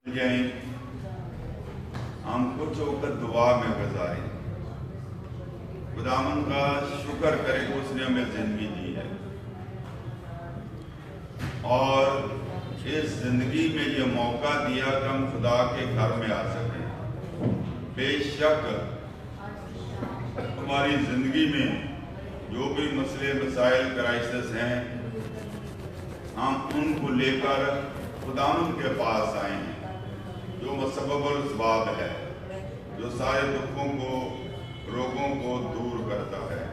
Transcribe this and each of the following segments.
जाएं, हम कुछ वक्त दुआ में गुजारें, खुदावन का शुक्र करें कि उसने हमें जिंदगी दी है और इस जिंदगी में ये मौका दिया कि हम खुदा के घर में आ सकें। बेशक हमारी जिंदगी में जो भी मसले मसाइल क्राइसिस हैं, हम उनको लेकर खुदावन के पास आए हैं जो मुसब्बबुल अस्बाब है, जो सारे दुखों को रोगों को दूर करता है।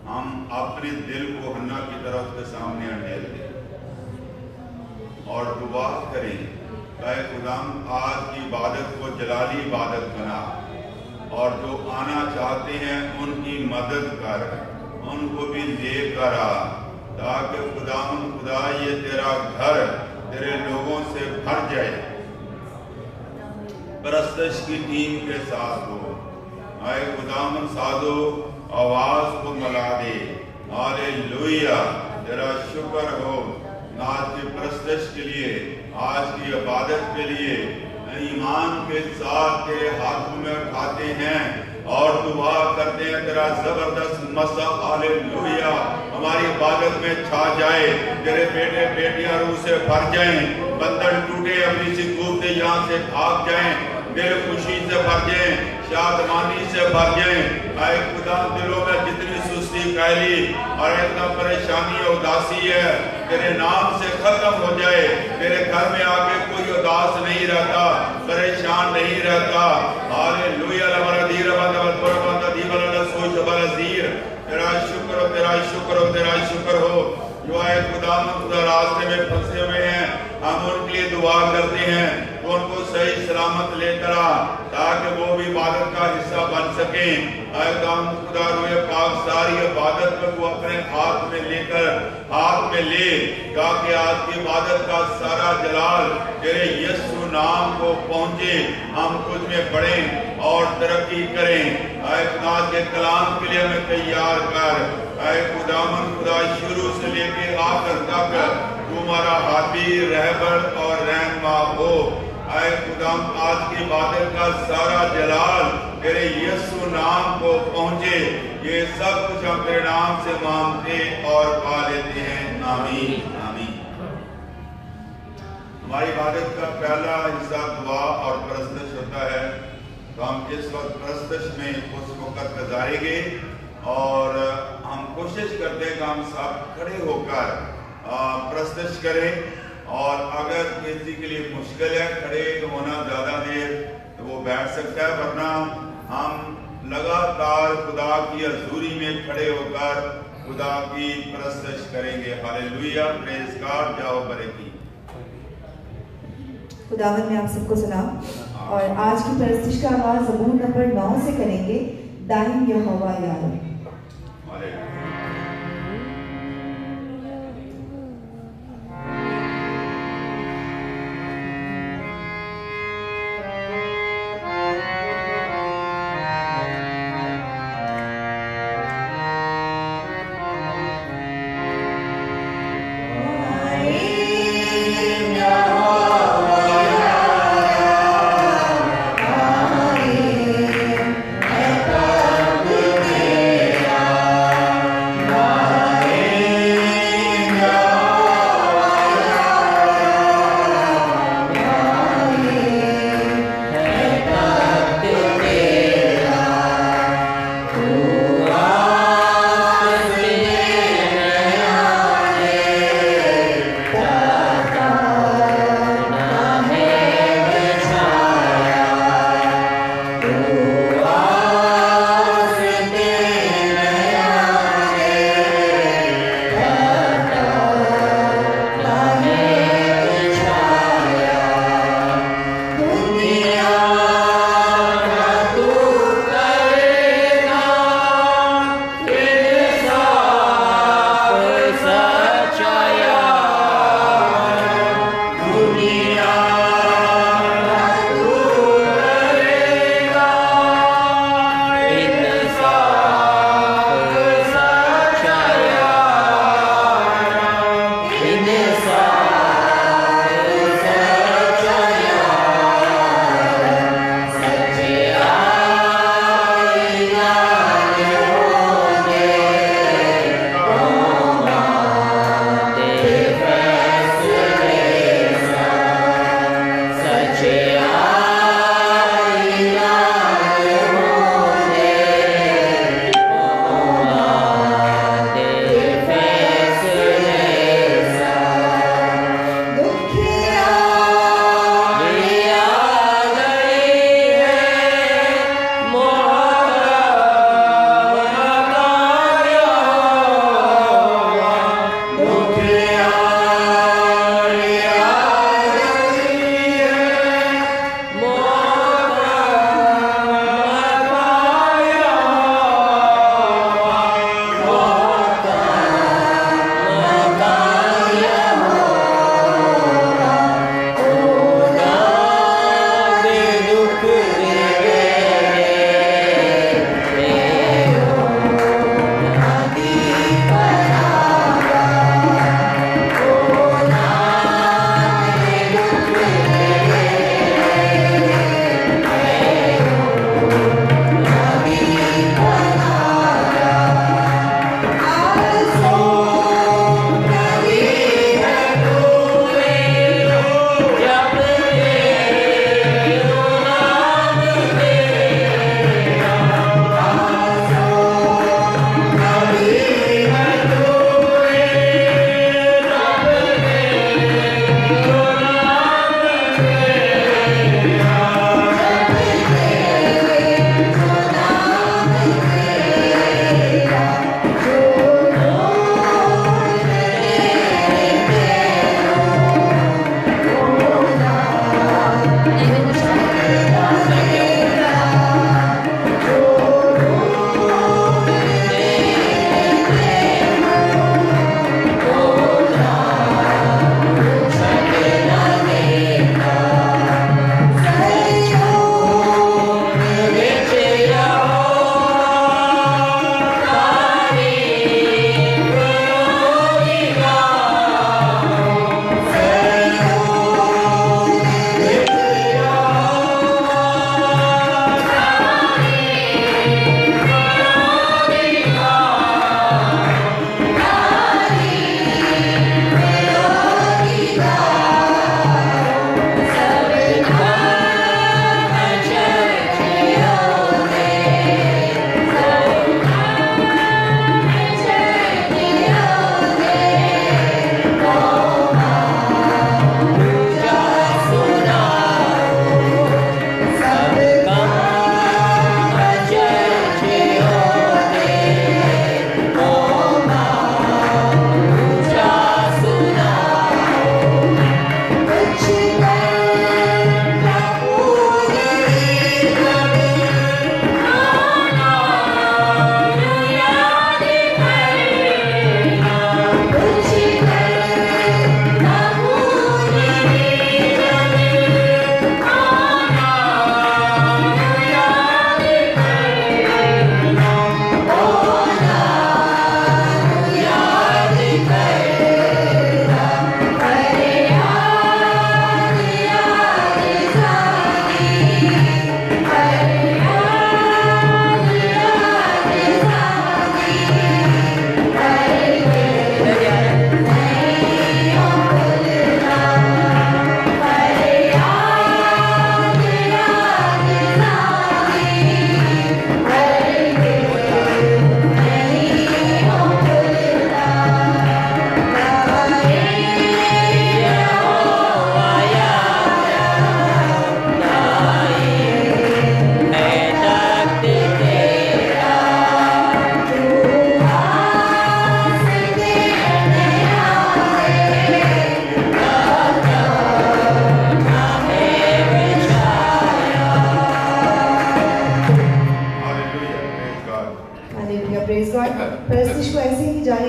हम अपने दिल को हन्ना की तरह उसके सामने अड़ेल दें और दुआ करें कि खुदावन आज की इबादत को जलाली इबादत बना और जो आना चाहते हैं उनकी मदद कर, उनको भी लेकर आ, ताकि खुदावन खुदा ये तेरा घर तेरे लोगों से भर जाए। परस्तश की टीम के साथ हो, आए खुदावन साधो आवाज को मिला दे। हालेलुया, तेरा शुक्र हो आज की परस्तश के लिए, आज की इबादत के लिए ईमान के साथ तेरे हाथों में उठाते हैं और दुआ करते हैं तेरा जबरदस्त मसा हालेलुया हमारी इबादत में छा जाए। तेरे बेटे बेटियां रूह से भर जाएं, बंधन टूटे, अपनी सी कूदते यहाँ से भाग जाएं, दिल खुशी से भर जाएं, शादमानी से भर जाएं। आए खुदा दिलों में जितनी सुस्ती कैली और इतना परेशानी उदासी है तेरे नाम से खत्म हो जाए। तेरे घर में आके कोई उदास नहीं रहता, परेशान नहीं रहता। हालेलुया तेरा शुक्र हो, तेरा शुक्र हो, तेरा शुक्र हो। जो आए खुदा रास्ते में फंसे हुए हैं, हम उनके लिए दुआ करते हैं तो उनको सही सलामत लेकर आ, ताकि वो भी इबादत का हिस्सा बन सके। खुदा रुए पाक सारी इबादत में वो अपने हाथ में ले, ताकि आज की इबादत का सारा जलाल तेरे यीशु नाम को पहुंचे। हम कुछ में बढ़ें और तरक्की करें। आए खुदा के कलाम के लिए हमें तैयार कर। आए खुदावन खुदा शुरू से लेके आखिर तक तुम्हारा हाथी रहबर और रहनुमा हो। आए खुदा आज की इबादत का सारा जलाल तेरे यीशु नाम को पहुंचे। ये सब कुछ हम तेरे नाम से मांगते और पा लेते हैं। आमीन आमीन। हमारी इबादत का पहला हिस्सा दुआ और परस्तश होता है, तो हम इस वक्त परस्तश में उस वक्त गुजारेंगे और हम कोशिश करते हैं कि हम सब खड़े होकर परस्तश करें। और अगर किसी के लिए मुश्किल है खड़े तो होना ज़्यादा देर, तो वो बैठ सकता है, वरना हम लगातार खुदा की हजूरी में खड़े होकर खुदा की परस्तश करेंगे। हालेलुया, प्रेज़ गॉड, जाओ बरकी। खुदावन में आप सबको सलाम। और आज की परस्तिश का आगाज ज़बूर नंबर 9 से करेंगे। दाइम यहोवा यार। Yeah.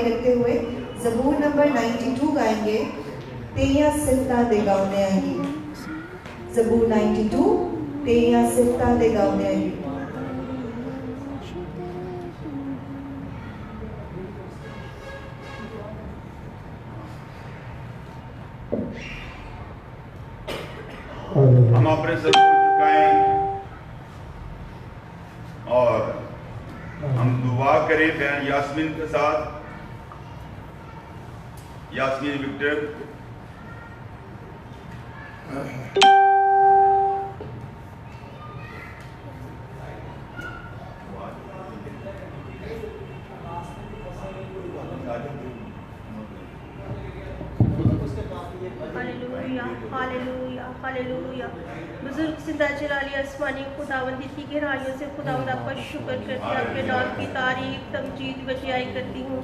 रखते हुए ज़बूर नंबर 92 गाएंगे। तेरियां सिफ्तां दे गाउने आएंगी। ज़बूर 92 तेरियां सिफ्तां दे गाउने आएंगी। हम अपने सर को झुकाएं और हम दुआ करें बहन यास्मीन के साथ। Yasmin Victor, hallelujah hallelujah. बुजुर्ग जिंदा जलाली आसमानी खुदावंद की गहराइयों से खुदावंद आपका शुक्र करती हूँ, आपके नाम की तारीफ तमजीद बजाई करती हूँ।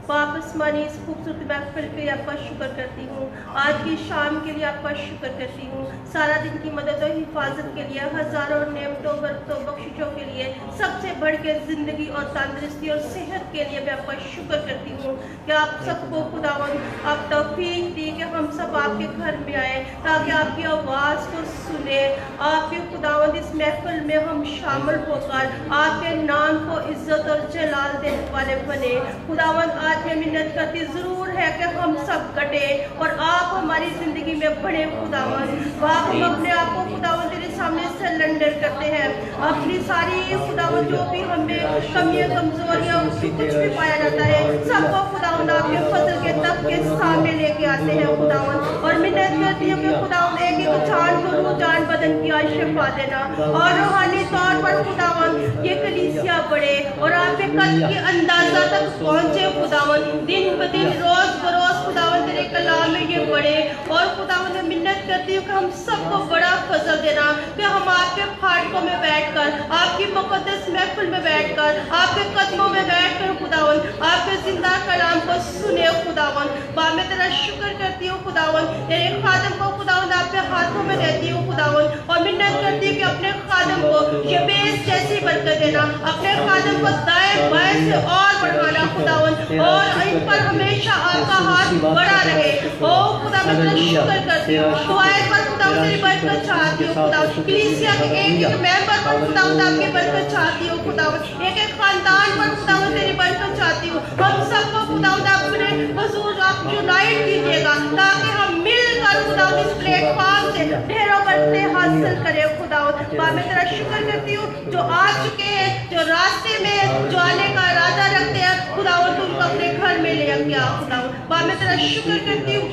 वापस मानी इस खूबसूरत महफिल पे आपका शुक्र करती हूँ। आज की शाम के लिए आपका शुक्र करती हूँ। सारा दिन की मदद और हिफाजत के लिए, हजारों नेमतों बरकतों बख्शिशों के लिए, सबसे बढ़ के जिंदगी और तंदुरुस्ती और सेहत के लिए मैं आपका शुक्र करती हूँ कि आप सबको खुदावंद आप तौफीक दी कि हम सब आपके घर में आए ताकि आपकी आवाज़ को सुने। आपके खुदावंद इस महफिल में हम शामिल होकर आपके नाम को इज्जत और जलाल देने वाले बने। खुदावंद आज मैं मिन्नत करती ज़रूर है कि हम सब घटे और आप हमारी ज़िंदगी में बढ़े खुदावंद। बाप हम अपने आप को खुदावंद तेरे सामने सरेंडर करते हैं। अपनी सारी खुदावंद जो भी हमें कमियां कमजोरियां कुछ भी पाया जाता है सबको खुदावंद आपके फजल के तब के सामने लेके आते हैं खुदावंद। और मिन्नत करती हूँ कि खुदावंद एक एक जान को रूह जान बदन की आज शिफा देना और रूहानी तौर पर खुदावंद ये कलीसिया बढ़े और आपके कद के अंदाजा तक पहुँचे खुदावंद। दिन ब दिन रोज बरोज खुदावंद तेरे कलाम में ये बढ़े। और खुदावंद मिन्नत करती हूँ कि हम सबको बड़ा फजल देना कि हम आपके फाटकों में बैठकर, आपकी मुकद्दस महफिल में बैठकर, आपके कदमों में बैठकर खुदावंद आपके जिंदा कलाम को सुने खुदावंद। बाप मैं तेरा शुक्र करती हूँ खुदावंद, तेरे खादम को खुदावंद आपके हाथों में देती हूँ खुदावंद। और मिन्नत करती हूँ कि अपने खादम को यबेस जैसी बरकत देना, अपने खादम को दाएं बाएं से और बढ़ाना खुदावंद, और इन पर हमेशा आपका हाथ बड़ा रहे। ओ खुदा मैं तेरा शुक्र करती हूँ, दुआएं पर खुदावंद तेरी बरकत चाहती हूँ खुदावंद। कलीसिया के एक एक मेंबर पर खुदावंद आपकी बरकत चाहती हूँ खुदावंद, एक एक खानदान पर खुदावंद तेरी बरकत चाहती हूँ। हम सबको खुदावंद अपने हुजूर आप यूनाइट कीजिएगा ताकि हम मिलकर खुदावंद इस प्लेटफॉर्म से ढेरों बरकतें हासिल करें खुदावंद। बाप मैं तेरा शुक्र करती हूँ जो आ चुके हैं, जो रास्ते में जो आने का इरादा रखते हैं खुदावंद उनको अपने घर में ले आके आओ खुदावंद। बाप मैं तेरा शुक्र करती हूँ,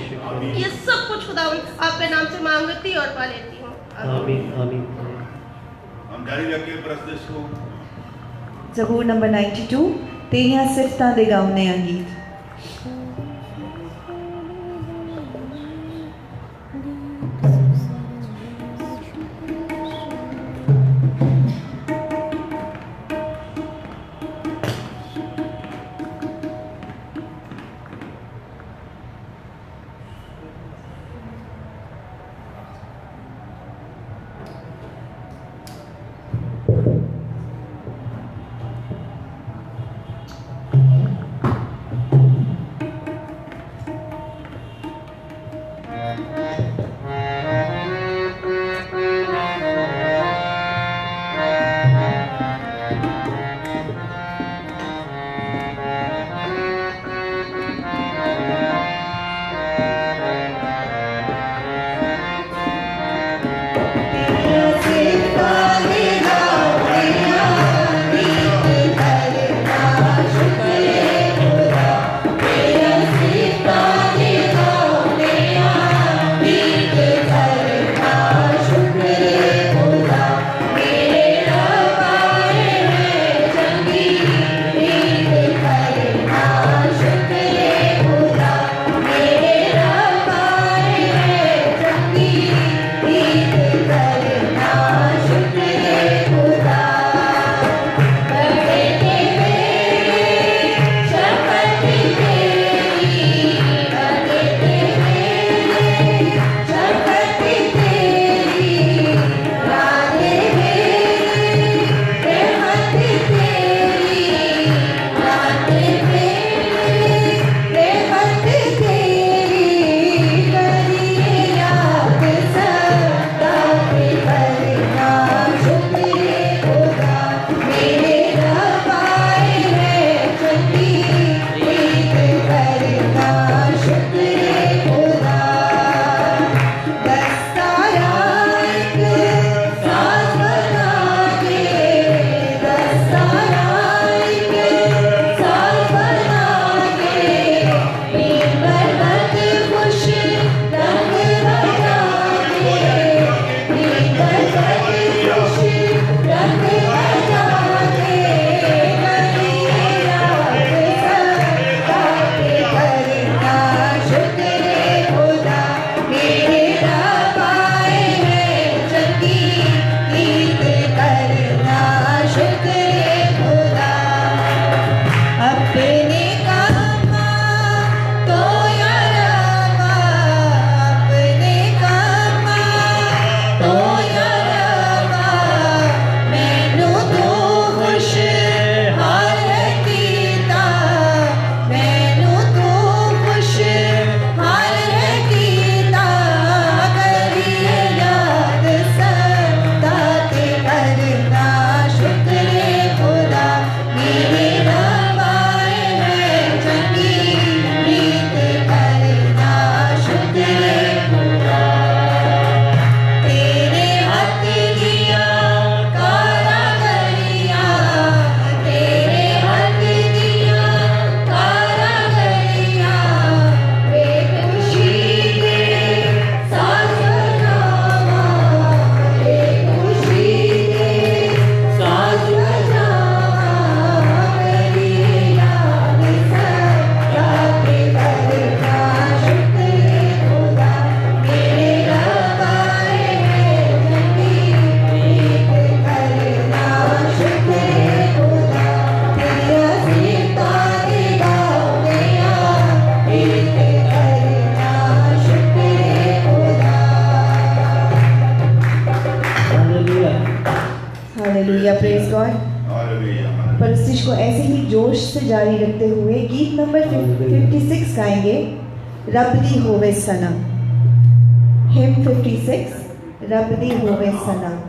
ये सब कुछ खुदावंद आपके नाम से मांगती और पा लेती हूँ। आमीन आमीन। हम जारी रखें प्रस्तुत को। ज़बूर नंबर 92 तेरियां सिफ्तां दे गाउने आएंगी। Hallelujah, praise God. हालेलुया। परस्तिश को ऐसे ही जोश से जारी रखते हुए गीत नंबर 56 गाएंगे, रब दी होवे सनम। हिम 56, रब दी होवे सनम।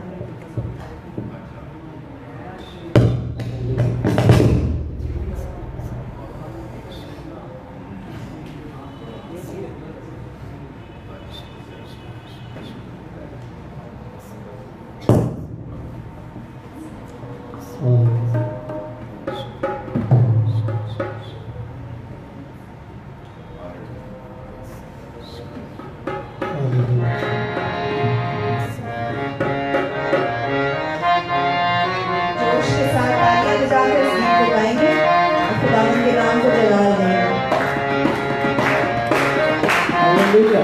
जोश के साथ तालियां बजाकर इस गीत को गाएंगे और खुदावंद के नाम को जलाल देंगे। हालेलुया।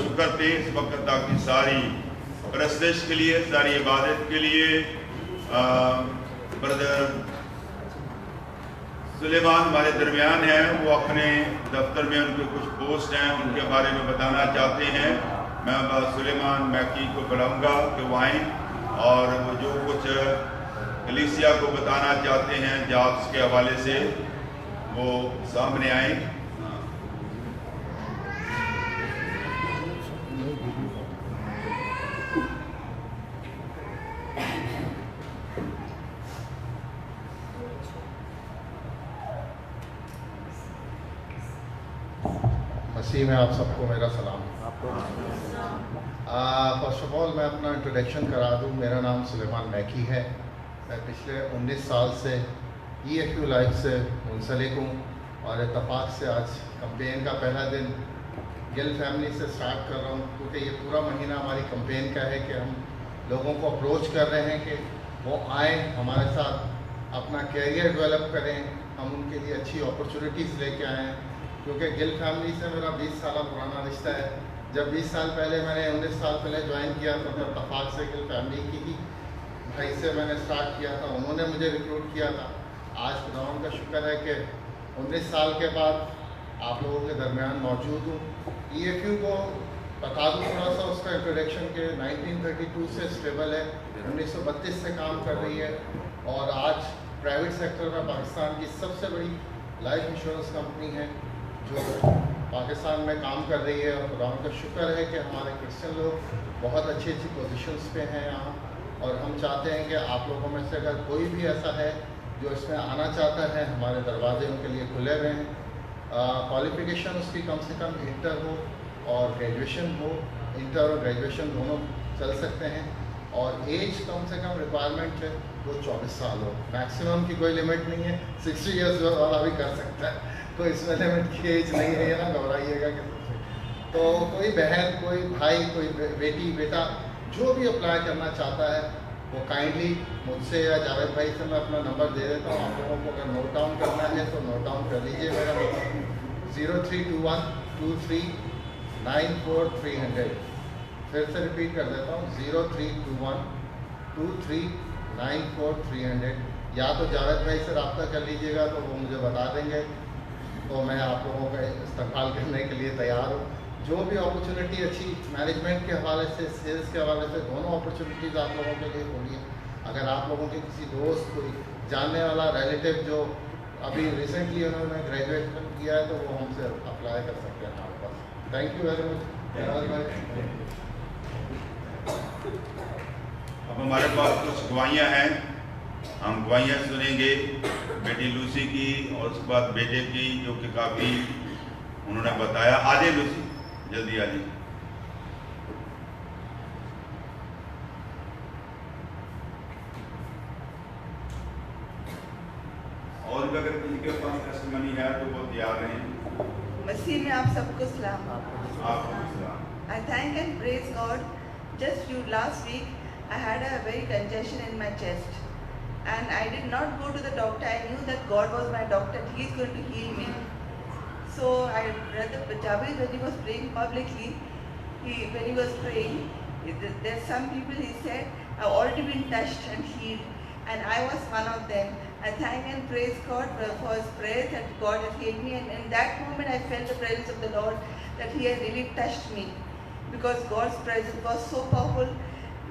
शुक्र थे इस वक्त ताकि सारी परस्तिश के लिए, सारी इबादत के लिए ब्रदर सुलेमान हमारे दरमियान हैं। वो अपने दफ्तर में उनके कुछ पोस्ट हैं, उनके बारे में बताना चाहते हैं। मैं सुलेमान मैकी को बुलाऊंगा कि वो आएँ और वो जो कुछ कलीसिया को बताना चाहते हैं जॉब्स के हवाले से वो सामने आए। मसीह में आप सबको मेरा सलाम। फर्स्ट ऑफ ऑल मैं अपना इंट्रोडक्शन करा दूं। मेरा नाम सुलेमान मैकी है। मैं पिछले 19 साल से EFU लाइफ से मुंसलिक हूँ और इत्तफाक से आज कैंपेन का पहला दिन गिल फैमिली से स्टार्ट कर रहा हूँ, क्योंकि ये पूरा महीना हमारी कैंपेन का है कि हम लोगों को अप्रोच कर रहे हैं कि वो आएँ हमारे साथ अपना कैरियर डेवलप करें, हम उनके लिए अच्छी अपॉर्चुनिटीज़ लेके आएँ। क्योंकि गिल फैमिली से मेरा 20 साल पुराना रिश्ता है। जब 20 साल पहले मैंने 19 साल पहले ज्वाइन किया था तो इत्तफाक से गिल फैमिली की ही भाई से मैंने स्टार्ट किया था, उन्होंने मुझे रिक्रूट किया था। आज खुदावंद का शुक्र है कि 19 साल के बाद आप लोगों के दरमियान मौजूद हूँ। EFU को बता दूँ थोड़ा सा उसका इंट्रोडक्शन के 1932 से स्टेबल है, 1932 से काम कर रही है और आज प्राइवेट सेक्टर में पाकिस्तान की सबसे बड़ी लाइफ इंश्योरेंस कंपनी है जो पाकिस्तान में काम कर रही है। और खुदावंद का शुक्र है कि हमारे क्रिश्चियन लोग बहुत अच्छी अच्छी पोजीशंस पे हैं यहाँ, और हम चाहते हैं कि आप लोगों में से अगर कोई भी ऐसा है जो इसमें आना चाहता है, हमारे दरवाजे उनके लिए खुले हुए हैं। क्वालिफ़िकेशन उसकी कम से कम इंटर हो और ग्रेजुएशन हो, इंटर और ग्रेजुएशन दोनों चल सकते हैं, और एज कम से कम रिक्वायरमेंट है वो 24 साल हो। मैक्सिमम की कोई लिमिट नहीं है, 60 ईयर्स वाला भी कर सकता है, कोई इसमें लिमिट की एज नहीं है, ना घबराइएगा किसी से। तो कोई बहन, कोई भाई, कोई बेटी, बेटा जो भी अप्लाई करना चाहता है वो काइंडली मुझसे या जावेद भाई से मैं अपना नंबर दे देता हूँ। आप लोगों को अगर नोट डाउन करना है तो नोट डाउन कर लीजिए। मेरा नंबर 03212394 फिर से रिपीट कर देता हूँ, 03212394 या तो जावेद भाई से रब्ता कर लीजिएगा तो वो मुझे बता देंगे, तो मैं आप लोगों का इस्तेमाल करने के लिए तैयार हूँ। जो भी अपॉर्चुनिटी अच्छी मैनेजमेंट के हवाले से, सेल्स के हवाले से, दोनों अपॉर्चुनिटीज़ आप लोगों के लिए खोली है। अगर आप लोगों के किसी दोस्त, कोई जानने वाला रिलेटिव जो अभी रिसेंटली उन्होंने ग्रेजुएशन किया है तो वो हमसे अप्लाई कर सकते हैं हमारे पास। Thank you very much. अब हमारे पास कुछ गवाहियाँ हैं, हम गवाहियाँ सुनेंगे बेटी लूसी की और उसके बाद बेटे की, जो कि काफ़ी उन्होंने बताया। आजे लूसी, जल्दी आ जाइए। और भी अगर किसी के पास टेस्टिमनी है तो वो तैयार रहें। मसीह में आप सबको सलाम। आपको भी सलाम। I thank and praise God. Just last week I had a very congestion in my chest and I did not go to the doctor. I knew that God was my doctor. He is going to heal me. So I read the Javed when he was praying publicly. When he was praying, there's some people, he said, have already been touched and healed, and I was one of them. I thank and praise God for his prayers that God has healed me, and in that moment I felt the presence of the Lord, that he has really touched me, because God's presence was so powerful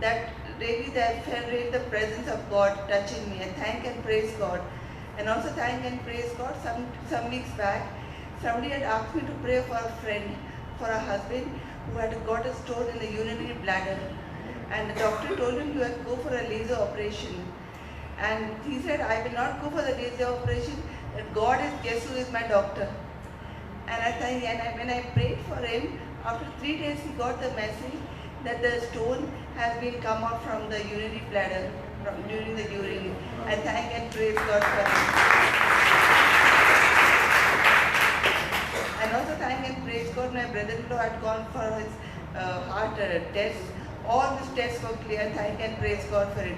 that really I felt really the presence of God touching me. I thank and praise God, and also thank and praise God. Some weeks back, somebody had asked me to pray for a friend, for a husband who had got a stone in the urinary bladder, and the doctor told him you have to go for a laser operation. And he said, I will not go for the laser operation, that God is, guess who is my doctor. And when I prayed for him, after 3 days he got the message that the stone has been come out from the urinary bladder during the urine. I thank and praise God for it. And also thank and praise God, my brother-in-law had gone for his heart test. All his tests were clear. Thank and praise God for it.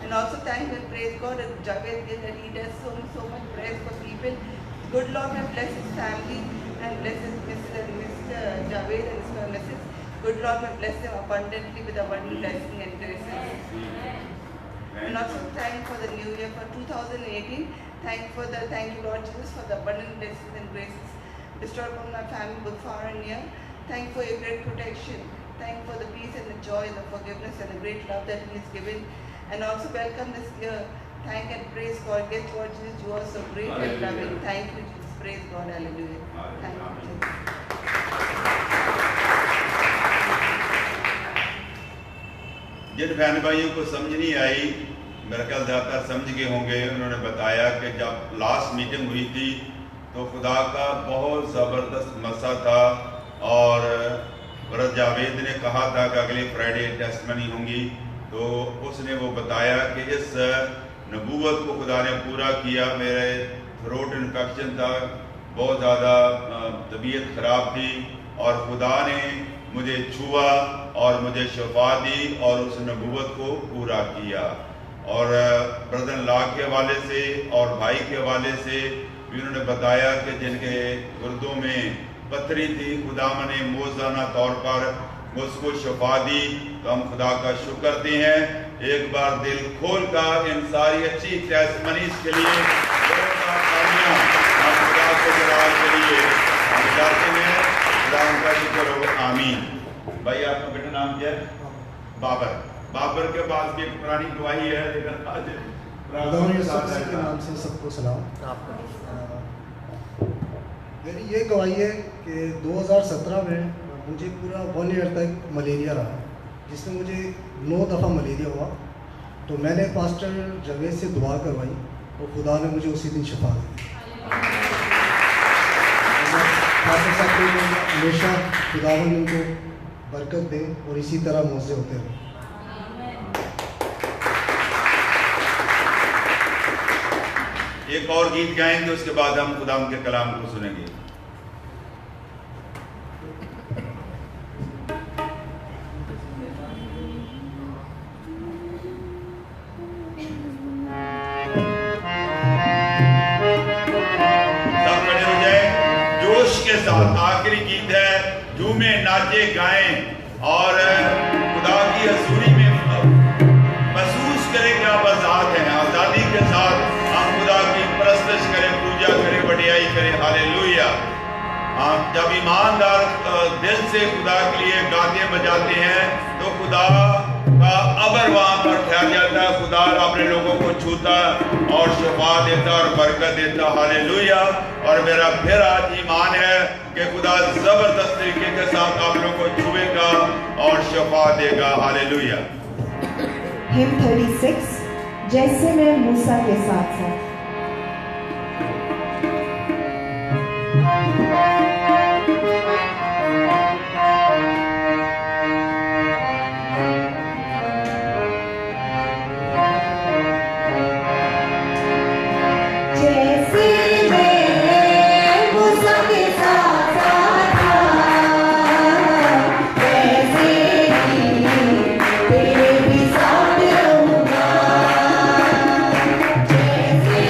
And also thank and praise God that Javed did, that he does so much prayers for people. Good Lord may bless his family and bless his Mr. Javed and his Mrs. Good Lord may bless them abundantly with abundant blessing and graces. And also thank for the new year for 2018. Thank you Lord Jesus for the abundant blessings and graces bestowed upon my family both far and near. Thank for your great protection. Thank for the peace and the joy and the forgiveness and the great love that He has given. And also welcome this year. Thank and praise God. Guess Lord Jesus, you are so great and loving. Thank you Jesus. Praise God. Hallelujah. Thank you Jesus. जिन बहन भाइयों को समझ नहीं आई, मेरा ख्याल ज़्यादातर समझ गए होंगे, उन्होंने बताया कि जब लास्ट मीटिंग हुई थी तो खुदा का बहुत ज़बरदस्त मसा था और ब्रदर जावेद ने कहा था कि अगले फ्राइडे टेस्टमनी होंगी, तो उसने वो बताया कि इस नबूवत को खुदा ने पूरा किया। मेरे थ्रोट इन्फेक्शन था, बहुत ज़्यादा तबीयत ख़राब थी और खुदा ने मुझे छुआ और मुझे शफा दी और उस नबूवत को पूरा किया। और ब्रदर ला के हवाले से और भाई के हवाले से भी उन्होंने बताया कि जिनके गुर्दों में पथरी थी, खुदा ने मौजूदा तौर पर उसको शफा दी, तो हम खुदा का शुक्र करते हैं। एक बार दिल खोल कर इन सारी अच्छी टेस्टमनीज के लिए हम खुदा को जलाल करिए। हम चाहते हैं खुदा उनका शुक्र हो। आमीन। भाई आपका बेटा नाम क्या है? बाबर। बाबर के पास भी एक पुरानी गवाही है, लेकिन आज के नाम से सबको सलाम। मेरी ये गवाही है कि 2017 में मुझे पूरा 1 ईयर तक मलेरिया रहा, जिसमें मुझे 9 दफ़ा मलेरिया हुआ। तो मैंने पास्टर जावेद से दुआ करवाई और खुदा ने मुझे उसी दिन शिफा दी। पास्टर साहब को हमेशा खुदावन उनको बरकत दे और इसी तरह मौजे होते रहे। एक और गीत गाएंगे, उसके बाद हम खुदा के कलाम को सुनेंगे। सब खड़े हो जाए जोश के साथ। आखिरी गीत है, झूमे नाचे गाएं और खुदा की हजूरी में महसूस करें कि आप आजाद हैं। आजादी के साथ हम खुदा की परस्तिश करें, पूजा करें, बढ़ियाई करें। हालेलुया। आप जब ईमानदार दिल से खुदा के लिए गाते बजाते हैं तो खुदा का अबर वहां पर ठहर जाता है। खुदा अपने लोगों को छूता और शफा देता और बरकत देता। हालेलुया। और मेरा फिर आज ईमान है कि खुदा जबरदस्त तरीके के साथ आप लोगों को छुएगा और शफा देगा। हालेलुया। हिम 36, जैसे मैं मूसा के साथ साथ। तेरे भी साथ रहूंगा, जैसे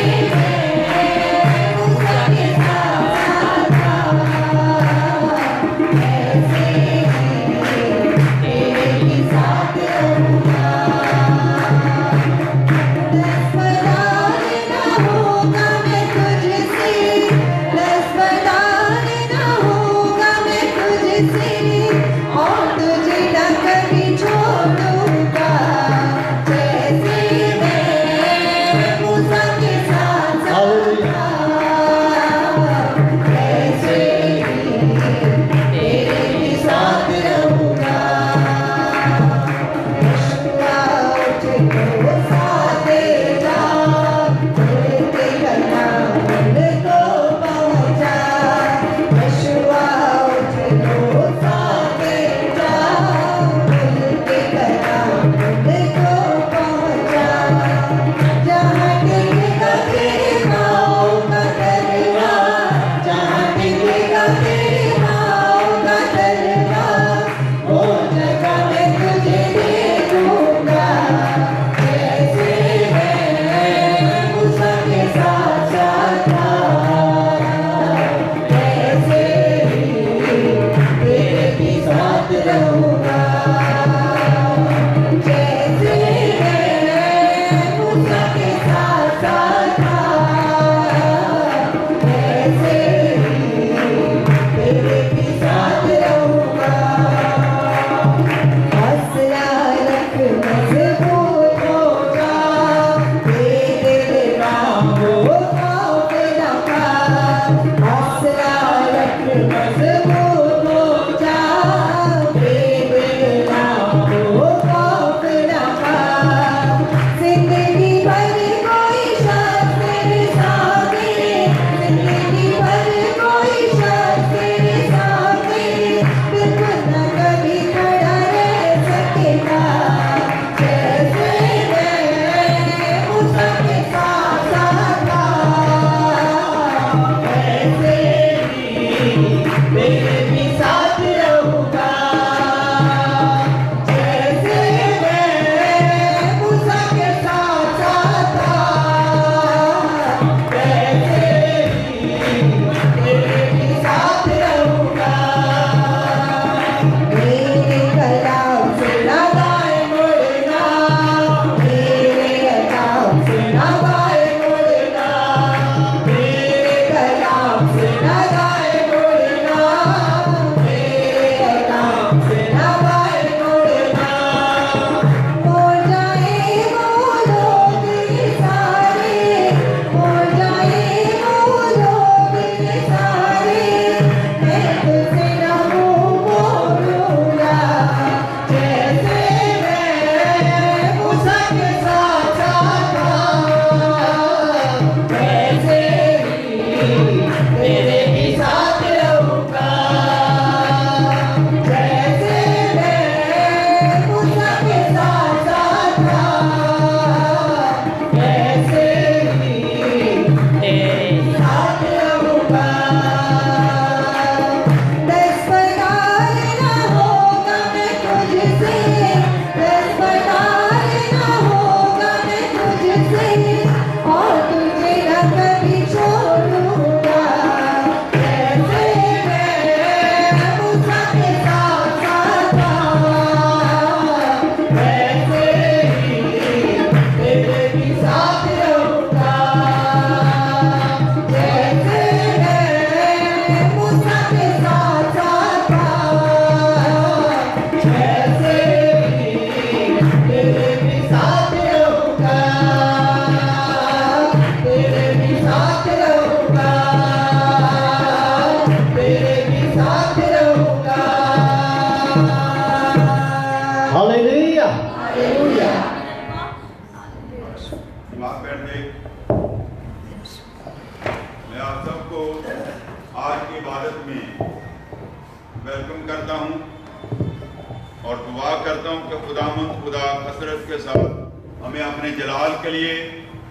करता हूँ कि खुदा कसरत के साथ हमें अपने जलाल के लिए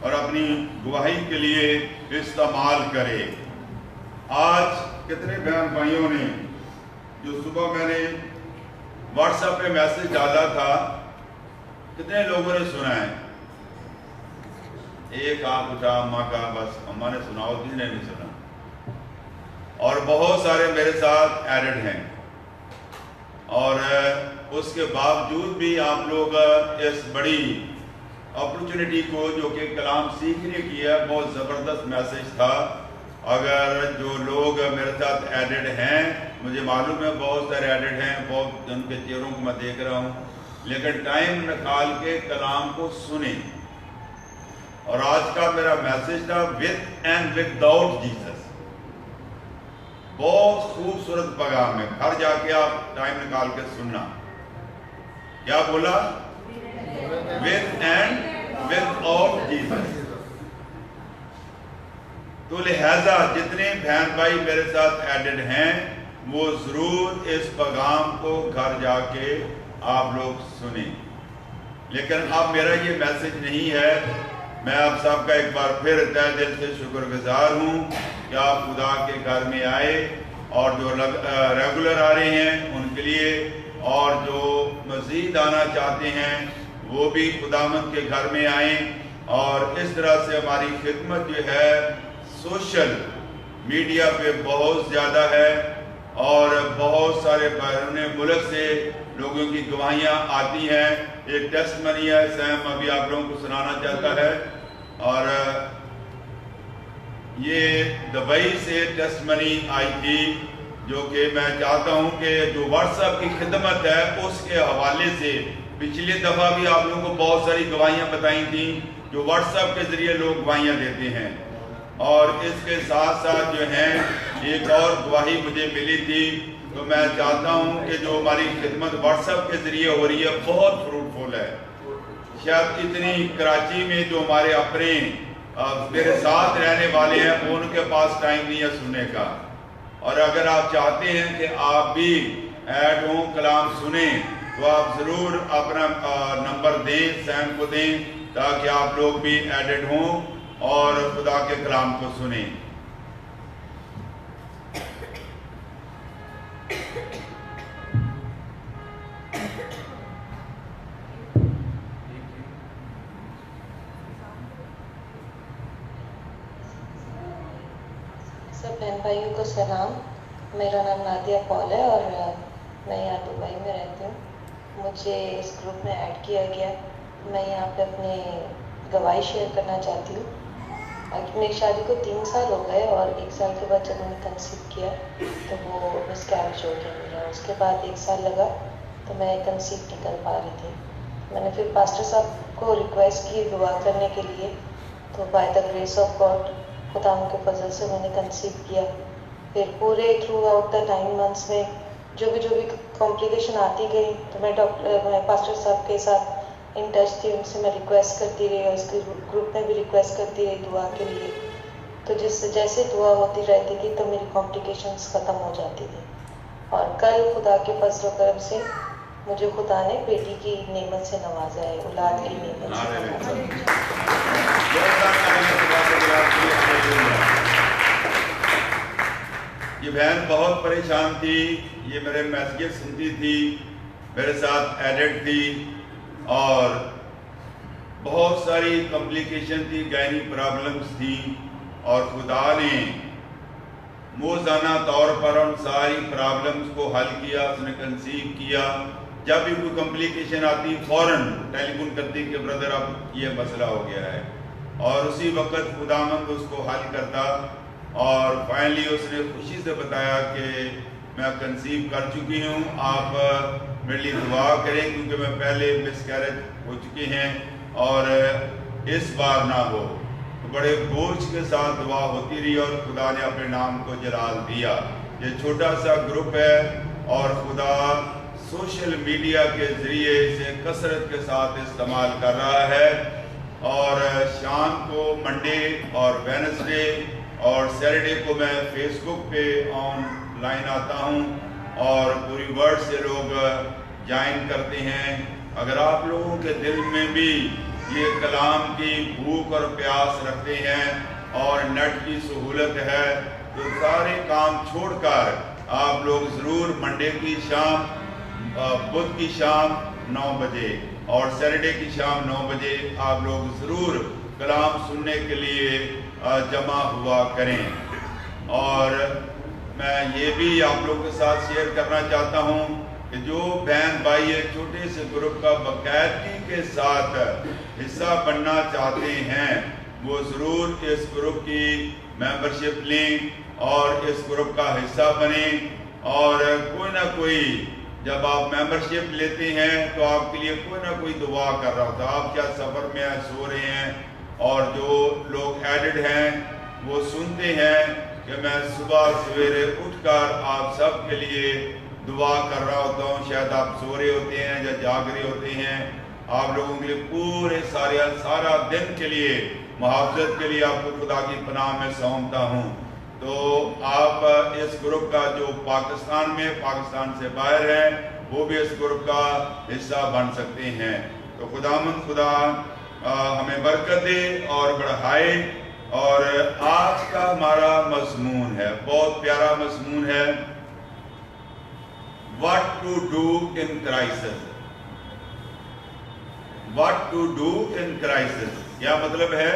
और अपनी गवाही के लिए इस्तेमाल करे। आज कितने बहन भाइयों ने, जो सुबह मैंने व्हाट्सएप पे मैसेज डाला था, कितने लोगों ने सुना है? एक हाथ उठा अम्मा का, बस अम्मा ने सुना, और किसी ने नहीं सुना। और बहुत सारे मेरे साथ एडेड हैं, और उसके बावजूद भी आप लोग इस बड़ी अपॉर्चुनिटी को, जो कि कलाम सीखने की है, बहुत ज़बरदस्त मैसेज था। अगर जो लोग मेरे साथ एडेड हैं, मुझे मालूम है बहुत सारे एडेड हैं, बहुत उनके चेहरों को मैं देख रहा हूँ, लेकिन टाइम निकाल के कलाम को सुने। और आज का मेरा मैसेज था विद एंड विदाउट जीसस। बहुत खूबसूरत पैगाम है, घर जाके आप टाइम निकाल के सुनना। क्या बोला? With and without Jesus. तो लिहाजा जितने बहन भाई मेरे साथ एडेड हैं, वो जरूर इस पैगाम को घर जाके आप लोग सुने। लेकिन अब मेरा ये मैसेज नहीं है। मैं आप सबका एक बार फिर तहे दिल से शुक्रगुजार हूँ कि आप खुदा के घर में आए, और जो रेगुलर आ रहे हैं उनके लिए, और जो मज़ीद आना चाहते हैं वो भी खुदावंद के घर में आए। और इस तरह से हमारी खिदमत जो है सोशल मीडिया पे बहुत ज़्यादा है, और बहुत सारे बैरून मुल्क से लोगों की गवाहियाँ आती हैं। एक टेस्टमनी है, सैम अभी आप लोगों को सुनाना चाहता है, और ये दुबई से टेस्टमनी आई थी, जो कि मैं चाहता हूँ कि जो व्हाट्सएप की खिदमत है उसके हवाले से पिछली दफ़ा भी आप लोगों को बहुत सारी गवाहियाँ बताई थी, जो व्हाट्सएप के ज़रिए लोग गवाहियाँ देते हैं। और इसके साथ साथ जो है एक और गवाही मुझे मिली थी, तो मैं चाहता हूँ कि जो हमारी खिदमत व्हाट्सएप के ज़रिए हो रही है बहुत फ्रूटफुल है। शायद इतनी कराची में जो हमारे अपने मेरे साथ रहने वाले हैं, उनके पास टाइम नहीं है सुनने का। और अगर आप चाहते हैं कि आप भी ऐड हों, कलाम सुने, तो आप ज़रूर अपना नंबर दें, सैम को दें, ताकि आप लोग भी एडेड हों और खुदा के कलाम को सुने। सब बहन भाइयों को सलाम। मेरा नाम नादिया पॉल है और मैं यहाँ दुबई में रहती हूँ। मुझे इस ग्रुप में ऐड किया गया। मैं यहाँ पे अपनी गवाही शेयर करना चाहती हूँ। मेरी शादी को 3 साल हो गए, और 1 साल के बाद जब मैंने कंसीव किया तो वो मिसकैरेज हो गया मेरा। उसके बाद 1 साल लगा तो मैं कंसीव नहीं कर पा रही थी। मैंने फिर पास्टर साहब को रिक्वेस्ट की दुआ करने के लिए, तो by the grace of God, खुदा के फजल से मैंने कंसीव किया। फिर पूरे थ्रू आउट द 9 मंथ्स में जो भी कॉम्प्लिकेशन आती गई, तो मैं पास्टर साहब के साथ इन टच थी, उनसे मैं रिक्वेस्ट करती रही, और इसके ग्रुप में भी रिक्वेस्ट करती रही दुआ के लिए। तो जैसे दुआ होती रहती थी तो मेरी कॉम्प्लिकेशंस ख़त्म हो जाती थी। और कल खुदा के फजल करम से मुझे खुदा ने बेटी की नेमत से नवाजा है, औलाद की नेमत से नवाजा है। ये बहन बहुत परेशान थी, ये मेरे मैसेज सुनती थी, मेरे साथ एडेड थी, और बहुत सारी कॉम्प्लिकेशन थी, गायनी प्रॉब्लम्स थी। और खुदा ने रोज़ाना तौर पर उन सारी प्रॉब्लम्स को हल किया, उसने कंसीव किया। जब भी कोई कॉम्प्लिकेशन आती, फ़ौरन टेलीफोन करती कि ब्रदर अब ये मसला हो गया है, और उसी वक्त खुदावंद उसको हल करता। और फाइनली उसने खुशी से बताया कि मैं कंसीव कर चुकी हूँ, आप मेरे लिए दुआ करें, क्योंकि मैं पहले मिसकैरेज हो चुके हैं और इस बार ना हो। तो बड़े बोझ के साथ दुआ होती रही, और खुदा ने अपने नाम को जलाल दिया। ये छोटा सा ग्रुप है, और खुदा सोशल मीडिया के ज़रिए इसे कसरत के साथ इस्तेमाल कर रहा है। और शाम को मंडे और वेडनेसडे और सैटरडे को मैं फेसबुक पे ऑनलाइन आता हूँ, और पूरी वर्ल्ड से लोग ज्वाइन करते हैं। अगर आप लोगों के दिल में भी ये कलाम की भूख और प्यास रखते हैं और नेट की सहूलत है, तो सारे काम छोड़कर आप लोग ज़रूर मंडे की शाम, बुध की शाम 9 बजे और सैटरडे की शाम 9 बजे आप लोग ज़रूर कलाम सुनने के लिए जमा हुआ करें। और मैं ये भी आप लोगों के साथ शेयर करना चाहता हूँ कि जो बहन भाई एक छोटे से ग्रुप का बाकायदगी के साथ हिस्सा बनना चाहते हैं, वो ज़रूर इस ग्रुप की मेंबरशिप लें और इस ग्रुप का हिस्सा बने। और कोई ना कोई, जब आप मेंबरशिप लेते हैं तो आपके लिए कोई ना कोई दुआ कर रहा होता है। आप क्या सफ़र में सो रहे हैं, और जो लोग एडिड हैं वो सुनते हैं कि मैं सुबह सवेरे उठकर आप सब के लिए दुआ कर रहा होता हूँ। शायद आप सो रहे होते हैं या जाग रहे होते हैं। आप लोगों के लिए पूरे सारा दिन के लिए, मुहाफ़ज़त के लिए आपको खुदा की पनाह में सौंपता हूँ। तो आप इस ग्रुप का जो पाकिस्तान से बाहर है, वो भी इस ग्रुप का हिस्सा बन सकते हैं। तो खुदा हमें बरकत दे और बढ़ाए। और आज का हमारा मज़मून है, बहुत प्यारा मज़मून है, What to do in crisis। What to do in crisis क्या मतलब है?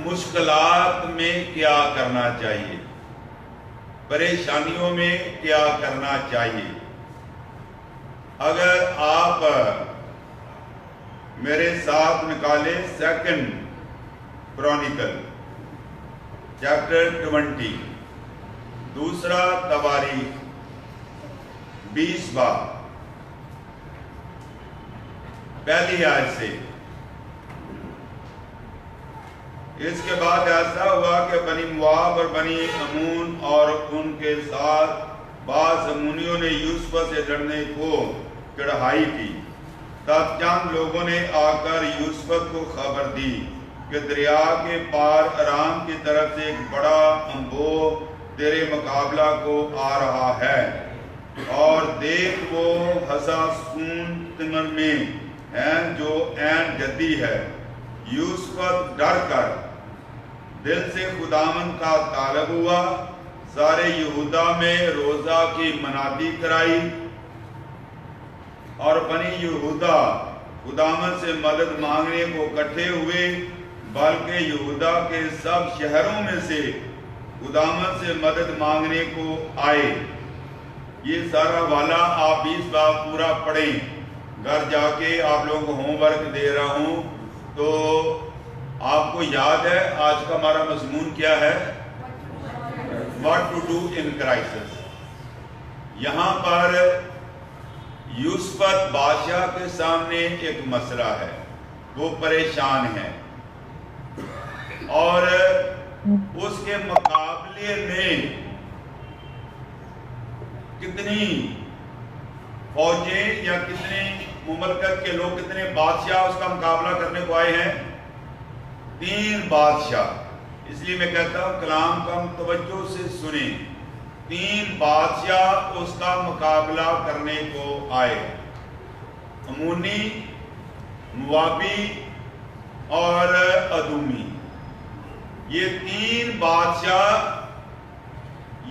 मुश्किलात में क्या करना चाहिए, परेशानियों में क्या करना चाहिए। अगर आप मेरे साथ निकाले 2 क्रॉनिकल चैप्टर 20, दूसरा तवारीख 20 बाब, पहली आयत से। इसके बाद ऐसा हुआ कि बनी मुआब और बनी अमून और उनके साथ बाज़ अमूनियों ने यूसुफ से लड़ने को चढ़ाई की। तब चंद लोगों ने आकर यूसुफ को खबर दी कि दरिया के पार अराम की तरफ से एक बड़ा अम्बो तेरे मुकाबला को आ रहा है, और देख वो हसासून तिमर में है जो ऐन जद्दी है। यूसुफ डर कर दिल से खुदावन का तालब हुआ, सारे यहूदा में रोजा की मनादी कराई, और बनी यहूदा खुदावन से मदद मांगने को इकट्ठे हुए, बल्कि यहूदा के सब शहरों में से खुदावन से मदद मांगने को आए। ये सारा वाला आप 20 बार पूरा पढ़ें। घर जाके आप लोगों को होमवर्क दे रहा हूँ, तो आपको याद है आज का हमारा मज़मून क्या है? What to do in crisis. यहाँ पर यूसुफ बादशाह के सामने एक मसला है, वो परेशान है, और उसके मुकाबले में कितनी फौजें या कितने मुमलकत के लोग, कितने बादशाह उसका मुकाबला करने को आए हैं? 3 बादशाह। इसलिए मैं कहता हूं कलाम का तवज्जो से सुने। 3 बादशाह उसका मुकाबला करने को आए, अमूनी, मुआबी और अदूमी। ये 3 बादशाह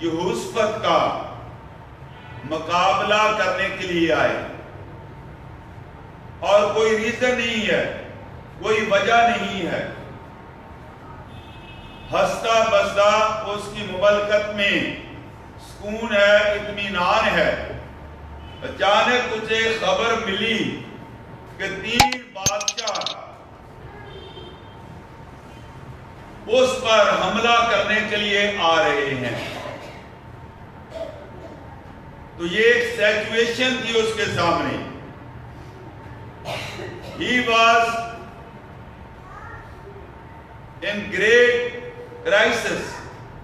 यहोशपत का मुकाबला करने के लिए आए, और कोई रीजन नहीं है, कोई वजह नहीं है। हंसता बसता उसकी मुमलकत में सुकून है, इत्मीनान है। अचानक उसे खबर मिली कि 3 बादशाह उस पर हमला करने के लिए आ रहे हैं। तो ये एक सिचुएशन थी उसके सामने। He was in great crisis।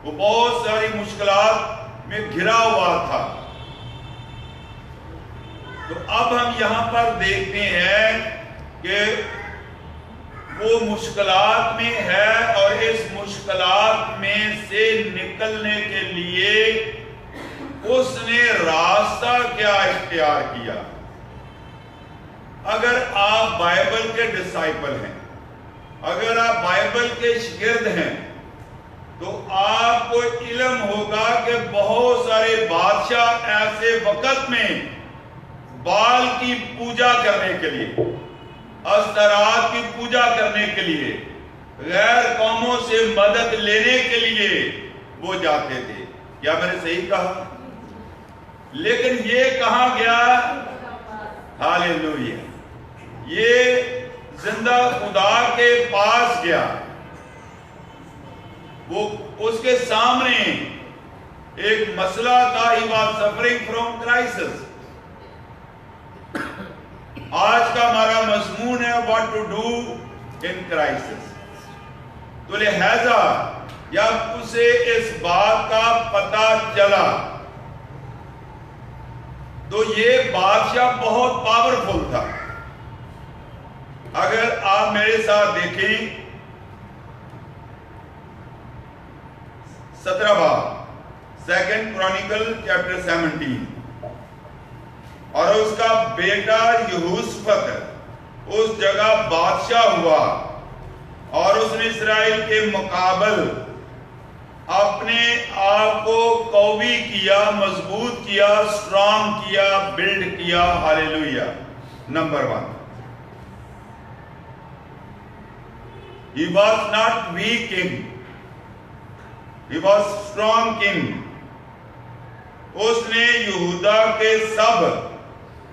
वो बहुत सारी मुश्किलात में घिरा हुआ था। तो अब हम यहां पर देखते हैं कि वो मुश्किलात में है, और इस मुश्किलात में से निकलने के लिए उसने रास्ता क्या इख्तियार किया। अगर आप बाइबल के डिसाइपल हैं, अगर आप बाइबल के शागिर्द हैं, तो आपको इल्म होगा कि बहुत सारे बादशाह ऐसे वक्त में बाल की पूजा करने के लिए, अस्तरात की पूजा करने के लिए, गैर कौमों से मदद लेने के लिए वो जाते थे। क्या मैंने सही कहा? लेकिन ये कहां गया? हालेलुया, ये जिंदा खुदा के पास गया। वो उसके सामने एक मसला था, he was suffering from crisis. आज का हमारा मजमून है what to do in crisis. तो लिहाजा जब उसे इस बात का पता चला, तो ये बादशाह बहुत पावरफुल था। अगर आप मेरे साथ देखें 17 बाब 2 क्रॉनिकल चैप्टर 17, और उसका बेटा यहोशफत उस जगह बादशाह हुआ और उसने इस्राएल के मुकाबल अपने आप को कौवी किया, मजबूत किया, स्ट्रांग किया, बिल्ड किया। Hallelujah. Number 1, he was not weak king, he was strong king। उसने यहूदा के सब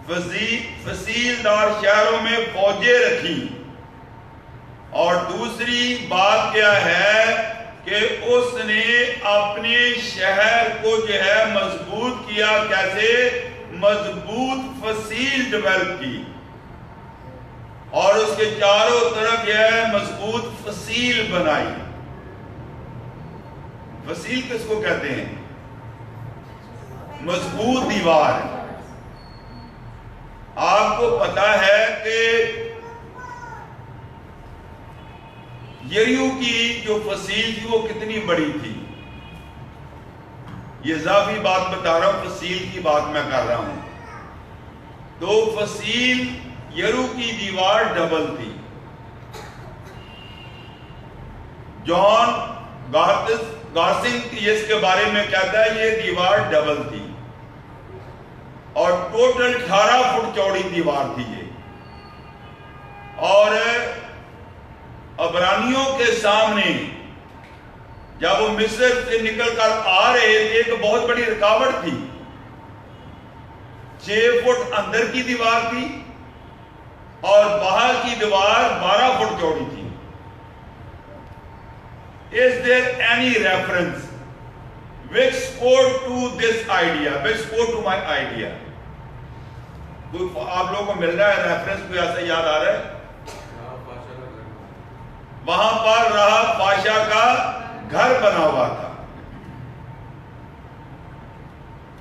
फसीलदार शहरों में फौजें रखी। और दूसरी बात क्या है कि उसने अपने शहर को जो है मजबूत किया। कैसे? मजबूत फसील डेवलप की, और उसके चारों तरफ यह मजबूत फसील बनाई। फसील किसको कहते हैं? मजबूत दीवार। आपको पता है कि यरीहो की जो फसील थी वो कितनी बड़ी थी। ये इजाफी बात बता रहा हूं, फसील की बात मैं कर रहा हूं। तो फसील यरीहो की दीवार डबल थी। जॉन गार्सिंग इसके बारे में कहता है ये दीवार डबल थी, और टोटल 18 फुट चौड़ी दीवार थी ये। और अबरानियों के सामने जब वो मिस्र से निकलकर आ रहे थे तो बहुत बड़ी रुकावट थी। 6 फुट अंदर की दीवार थी और बाहर की दीवार 12 फुट चौड़ी थी। Is there any reference which spoke to this idea, which spoke to my idea? आप लोगों को मिल रहा है रेफरेंस? कोई ऐसा याद आ रहा है? वहां पर राहब बादशाह का घर बना हुआ था,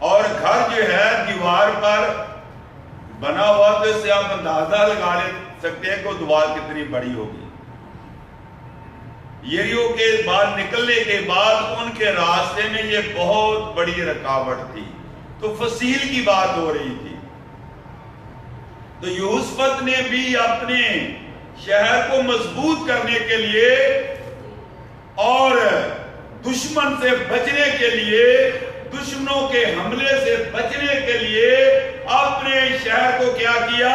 और घर जो है दीवार पर बना हुआ, तो इससे आप अंदाजा लगा ले सकते हैं कि दीवार कितनी बड़ी होगी। यरीहो के बाद निकलने के बाद उनके रास्ते में ये बहुत बड़ी रुकावट थी। तो फसील की बात हो रही थी। तो यहोशफत ने भी अपने शहर को मजबूत करने के लिए और दुश्मन से बचने के लिए, दुश्मनों के हमले से बचने के लिए अपने शहर को क्या किया?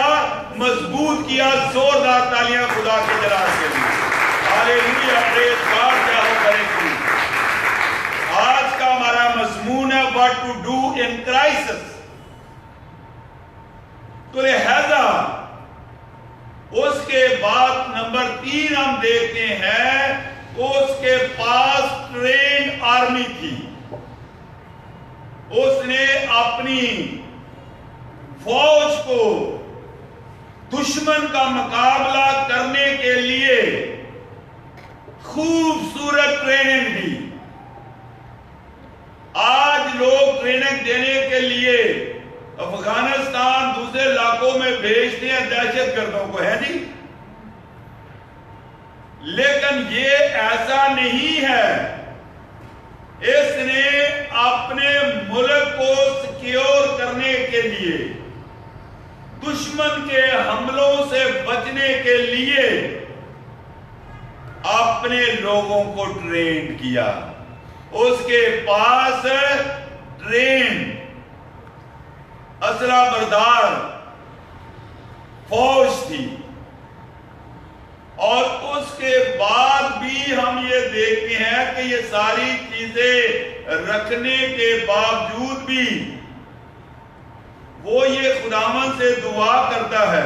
मजबूत किया। जोरदार तालियां खुदा के जलाल के लिए। Hallelujah, praise God. क्या हो करेगी? आज का हमारा मजमून है what to do in crisis. तो लिहाजा उसके बाद नंबर 3 हम देखते हैं, उसके पास ट्रेन आर्मी थी। उसने अपनी फौज को दुश्मन का मुकाबला करने के लिए खूबसूरत ट्रेनिंग दी। आज लोग ट्रेनिंग देने के लिए अफगानिस्तान दूसरे इलाकों में भेजते हैं दहशतगर्दों को, है जी। लेकिन ये ऐसा नहीं है। इसने अपने मुल्क को सिक्योर करने के लिए दुश्मन के हमलों से बचने के लिए अपने लोगों को ट्रेन किया। उसके पास ट्रेन असला बरदार फौज थी, और उसके बाद भी हम ये देखते हैं कि ये सारी चीजें रखने के बावजूद भी वो ये खुदावन से दुआ करता है।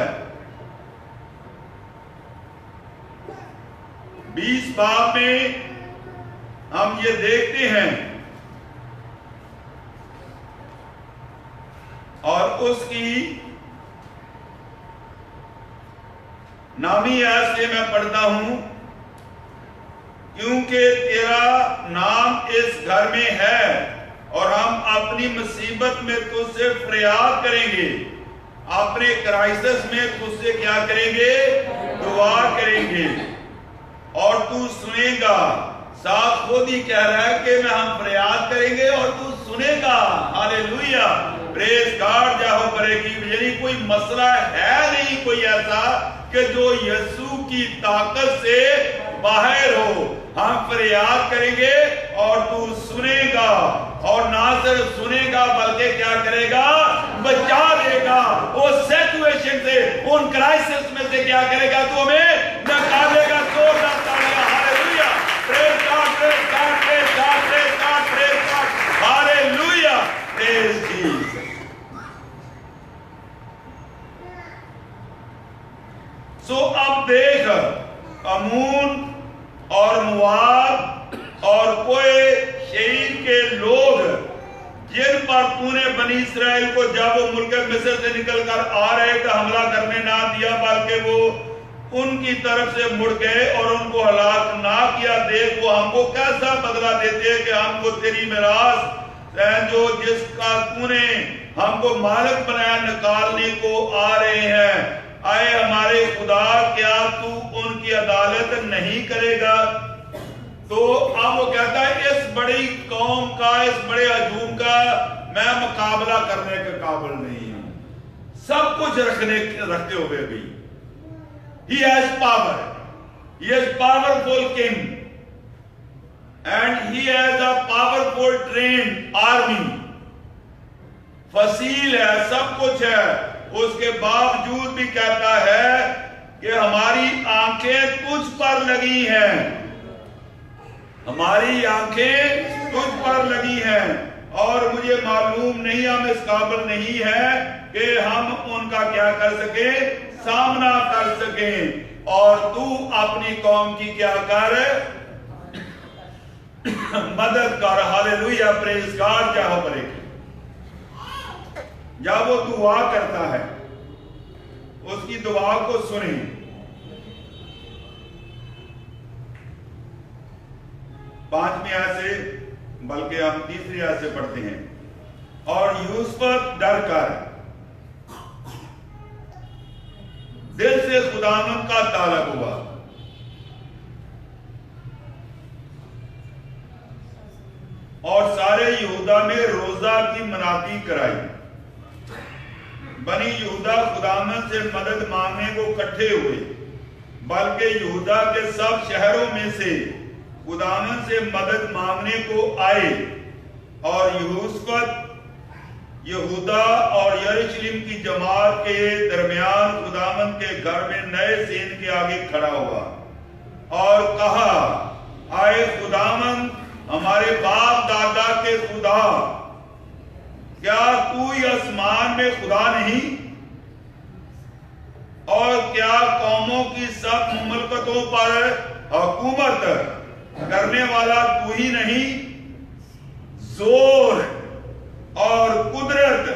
20 बाब में हम ये देखते हैं, और उसकी नामी आयत से मैं पढ़ता हूं, क्योंकि तेरा नाम इस घर में है और हम अपनी मुसीबत में तुझसे फरियाद करेंगे, अपने क्राइसिस में तुझसे क्या करेंगे? दुआ करेंगे और तू सुनेगा। साथ खुद ही कह रहा है कि हम फरियाद करेंगे और तू सुनेगा। हालेलुया, प्रेज गॉड, जाहो करेगी। यानी कोई मसला है नहीं कोई ऐसा कि जो यीशु की ताकत से बाहर हो। हम फरियाद करेंगे और तू सुनेगा, और ना सिर्फ सुनेगा बल्कि क्या करेगा? बचा देगा उस सिचुएशन से, उन क्राइसिस में से क्या करेगा? तू हमें निकालेगा। जोरदार तालियां, hallelujah, praise God, praise God, praise God, praise God, praise God, hallelujah, praise Jesus. So अब देख, अमून और मुआब और कोई शहीद के लोग जिन पर तूने बनी इस्राएल को जब वो मुल्क मिस्र से निकलकर आ रहे थे हमला करने ना दिया, बल्कि वो उनकी तरफ से मुड़ गए और उनको हलाक ना किया। देख वो हमको कैसा बदला देते हैं कि हमको तेरी मिरास जो जिसका तूने हमको मालिक बनाया निकालने को आ रहे हैं। आए हमारे खुदा, क्या तू उनकी अदालत नहीं करेगा? तो अब वो कहता है इस बड़ी कौम का, इस बड़े हजूम का मैं मुकाबला करने के काबिल नहीं हूं। सब कुछ रखते हुए भी he has power, he is powerful king and he has a powerful trained army, फसील है, सब कुछ है। उसके बावजूद भी कहता है कि हमारी आंखें तुझ पर लगी हैं, हमारी आंखें तुझ पर लगी हैं, और मुझे मालूम नहीं, हम इस काबिल नहीं है कि हम उनका क्या कर सके? सामना कर सके। और तू अपनी कौम की क्या कर? मदद कर। हालेलुया, प्रेज गॉड, जाओ करेगी। जब वो दुआ करता है उसकी दुआ को सुने। पांचवीं आयत से, बल्कि हम तीसरी आयत से पढ़ते हैं, और यूसुफ डर कर दिल से खुदावंद का तालब हुआ और सारे यहूदा में रोजा की मनाती कराई। बनी यहूदा खुदावंद से मदद मांगने को इकट्ठे हुए, बल्कि यहूदा के सब शहरों में से खुदावंद से मदद मांगने को आए। और यूसुफ यहूदा और यरूशलेम की जमात के दरमियान खुदावंद के घर में नए सीन के आगे खड़ा हुआ और कहा, आए खुदावंद हमारे बाप दादा के खुदा, क्या तू ही आसमान में खुदा नहीं? और क्या कौमों की सब मुल्कतों पर हुकूमत करने वाला तू ही नहीं? जोर और कुदरत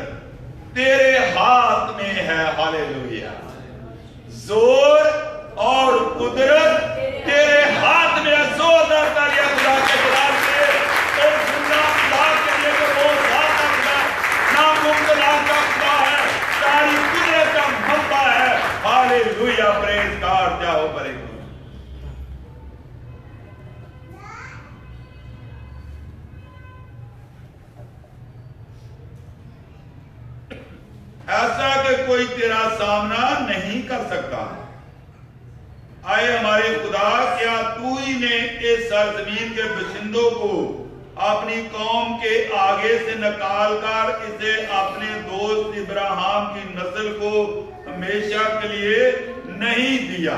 तेरे हाथ में है। हालेलुया, जोर और कुदरत तेरे हाथ में है। जोरदार तालियां खुदा के जलाल से। तो खुदा खुदा के लिए तो वो साथ खुदा, नामुमकिन का खुदा है, सारी कुदरत का मंबा है। हालेलुया, प्रेज गॉड, जाओ करेगा। ऐसा कि कोई तेरा सामना नहीं कर सकता। आए हमारे खुदा, क्या तू ही ने इस सरजमीन के बशिंदों को अपनी कौम के आगे से निकाल कर इसे अपने दोस्त इब्राहिम की नस्ल को हमेशा के लिए नहीं दिया?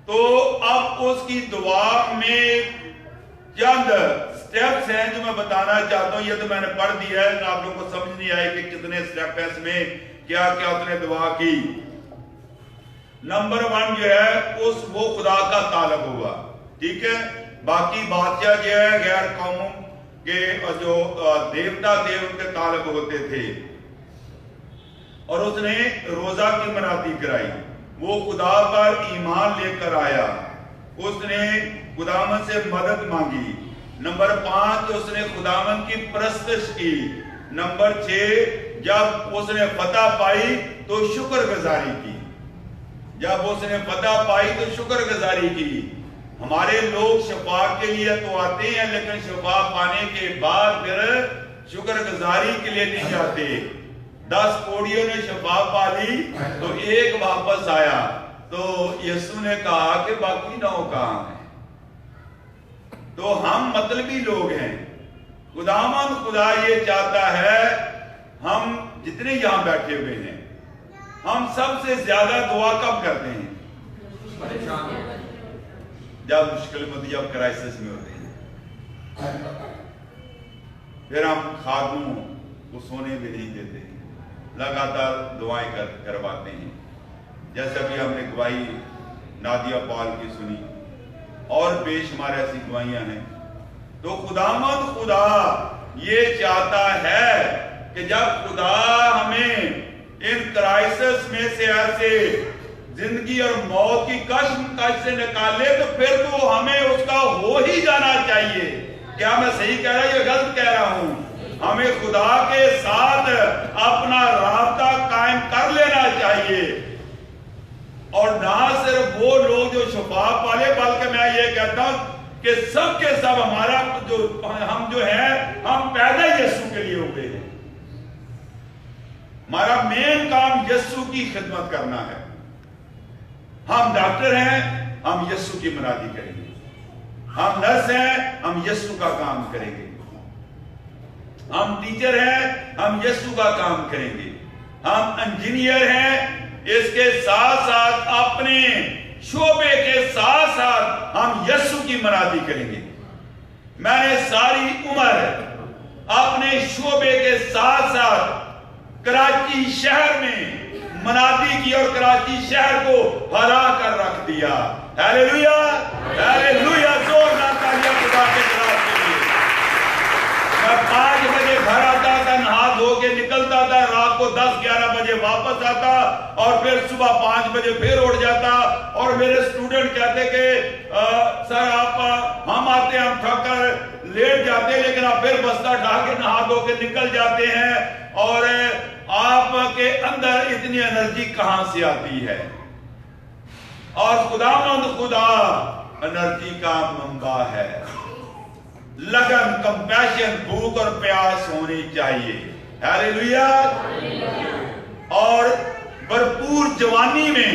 तो अब उसकी दुआ में चंद स्टेप्स हैं जो मैं बताना चाहता हूं। ये तो मैंने पढ़ दिया है, तो आप लोगों को समझ नहीं आए कि कितने स्टेप है इसमें, क्या क्या उसने दुआ की। नंबर 1 जो है वो खुदा का तालब हुआ, ठीक है। बाकी बादशाह जो है गैर कौमों के जो देवता थे उनके तालब होते थे, और उसने रोजा की मनाती कराई। वो खुदा पर ईमान लेकर आया, उसने खुदावन से मदद मांगी। नंबर 5 उसने खुदावन की परस्तिश की। नंबर 6 जब उसने फतह पाई तो शुक्रगुजारी की। जब उसने फतह पाई तो शुक्रगुजारी की। हमारे लोग शफा के लिए तो आते हैं, लेकिन शफा पाने के बाद फिर शुक्रगुजारी के लिए नहीं जाते। 10 कोड़ियों ने शफा पा ली तो एक वापस आया, तो यीशु ने कहा कि बाकी 9 कहां हैं? तो हम मतलबी लोग हैं। खुदावन खुदा ये चाहता है, हम जितने यहां बैठे हुए हैं, हम सबसे ज्यादा दुआ कब करते हैं? जब मुश्किल में, जब क्राइसिस में होते हैं। फिर हम खादमों को सोने भी नहीं देते, लगातार दुआएं करवाते हैं। जैसे भी हमने गवाही नादिया पॉल की सुनी, और बेशुमार ऐसी गवाहियां हैं। तो खुदावंद खुदा ये चाहता है कि जब खुदा हमें इन क्राइसिस में से ऐसे जिंदगी और मौत की कश्मकश से निकाले, तो फिर तो हमें उसका हो ही जाना चाहिए। क्या मैं सही कह रहा हूं या गलत कह रहा हूं? हमें खुदा के साथ अपना राब्ता कायम कर लेना चाहिए, और ना सिर्फ वो लोग जो शफा पाले, बल्कि मैं ये कहता हूं कि सब के सब हमारा हम जो है, हम पैदा यीशु के लिए हुए हैं। हमारा मेन काम यीशु की खिदमत करना है। हम डॉक्टर हैं, हम यीशु की मनादी करेंगे। हम नर्स हैं, हम यीशु का काम करेंगे। हम टीचर हैं, हम यीशु का काम करेंगे। हम इंजीनियर हैं, इसके साथ साथ अपने शोबे के साथ साथ हम यीशु की मनादी करेंगे। मैंने सारी उम्र अपने शोबे के साथ साथ कराची शहर में मनादी की, और कराची शहर को हरा कर रख दिया। हालेलुया, हालेलुया, जोरदार तालियां खुदा के खिलाफ के लिए। मैं 5 बजे घर आता था, नहा धो के निकलता था, रात को 10-11 बजे वापस आता, और फिर सुबह 5 बजे फिर उठ जाता। और मेरे स्टूडेंट कहते कि सर आप हम आते हैं, हम थक कर लेट जाते हैं, लेकिन आप फिर बस्ता ढा के नहा धो के निकल जाते हैं, और आपके अंदर इतनी एनर्जी कहां से आती है? और खुदावंद खुदा एनर्जी का मंबा है। लगन, कंपैशन, भूख और प्यास होनी चाहिए। हालेलुया। और भरपूर जवानी में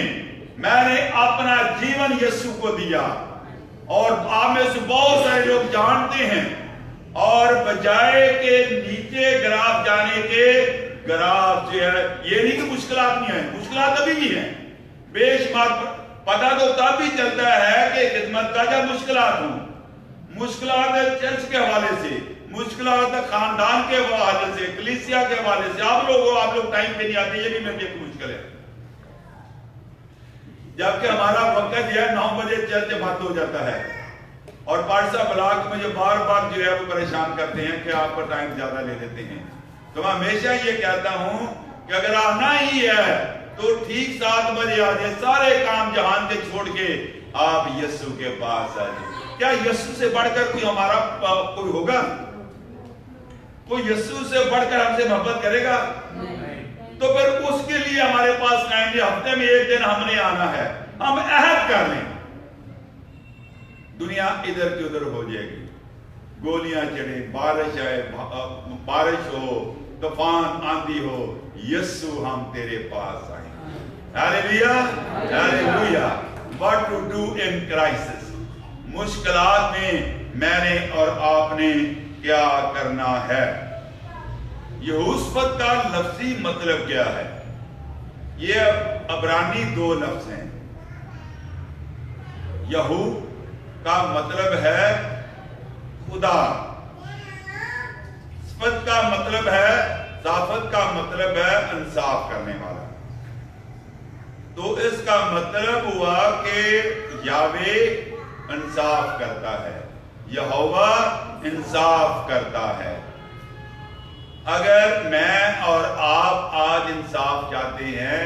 मैंने अपना जीवन यीशु को दिया, और आप में से बहुत सारे लोग जानते हैं, और बजाय के नीचे गिराफ जाने के, गिराफ जो है, ये नहीं कि मुश्किलात नहीं है, मुश्किलात अभी भी है बेशुमार। पता तो तब भी चलता है कि खिदमत का जब मुश्किलात हो, मुश्किलात चर्च के हवाले से, मुश्किलात खानदान के हवाले से, कलीसिया के हवाले से। आप लोग टाइम पे नहीं आते, ये भी मेरे लिए मुश्किल है। जबकि हमारा वक्त जो है 9 बजे चर्च बंद हो जाता है, और पारसा ब्लॉक मुझे बार बार जो है वो परेशान करते हैं कि आपका टाइम ज्यादा ले लेते हैं। तो मैं हमेशा ये कहता हूं कि अगर आना ही है तो ठीक 7 बजे आ जाए, सारे काम जहान के छोड़ के आप यीशु के पास आ जाए। क्या यीशु से बढ़कर कोई हमारा कोई होगा? कोई यीशु से बढ़कर हमसे मोहब्बत करेगा? तो फिर उसके लिए हमारे पास टाइम है। हफ्ते में 1 दिन हमने आना है, हम अहद कर लें। दुनिया इधर की उधर हो जाएगी, गोलियां चढ़े, बारिश आए, बारिश हो, तूफान आंधी हो, यीशु हम तेरे पास आए। Hallelujah, hallelujah. What to do in crisis? मुश्किलात में मैंने और आपने क्या करना है? यहोशपत का लफ्जी मतलब क्या है? ये अब्रानी 2 लफ्ज हैं। यहू का मतलब है खुदा, सफत का मतलब है, साफत का मतलब है इंसाफ करने वाला। तो इसका मतलब हुआ कि यावे इंसाफ करता है, यहोवा इंसाफ करता है। अगर मैं और आप आज इंसाफ चाहते हैं